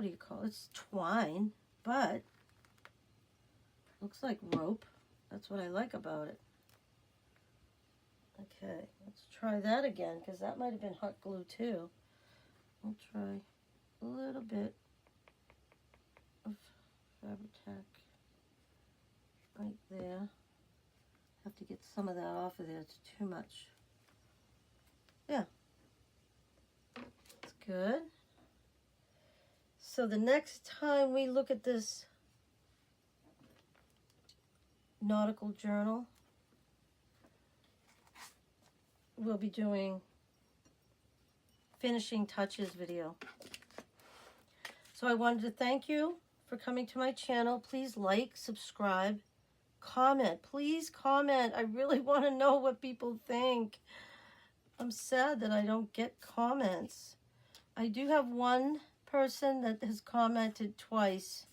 do you call it? It's twine, but looks like rope. That's what I like about it. Okay, let's try that again, because that might have been hot glue too. I'll try a little bit of Fabri-Tac right there. Have to get some of that off of there. It's too much. Yeah, it's good. So the next time we look at this Nautical Journal, we'll be doing finishing touches video. So I wanted to thank you for coming to my channel. Please like, subscribe, comment. Please comment. I really want to know what people think. I'm sad that I don't get comments. I do have one person that has commented twice,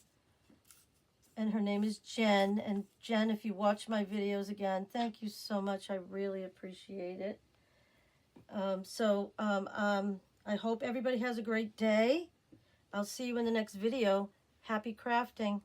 and her name is Jen. And Jen, if you watch my videos again, thank you so much. I really appreciate it. I hope everybody has a great day. I'll see you in the next video. Happy crafting.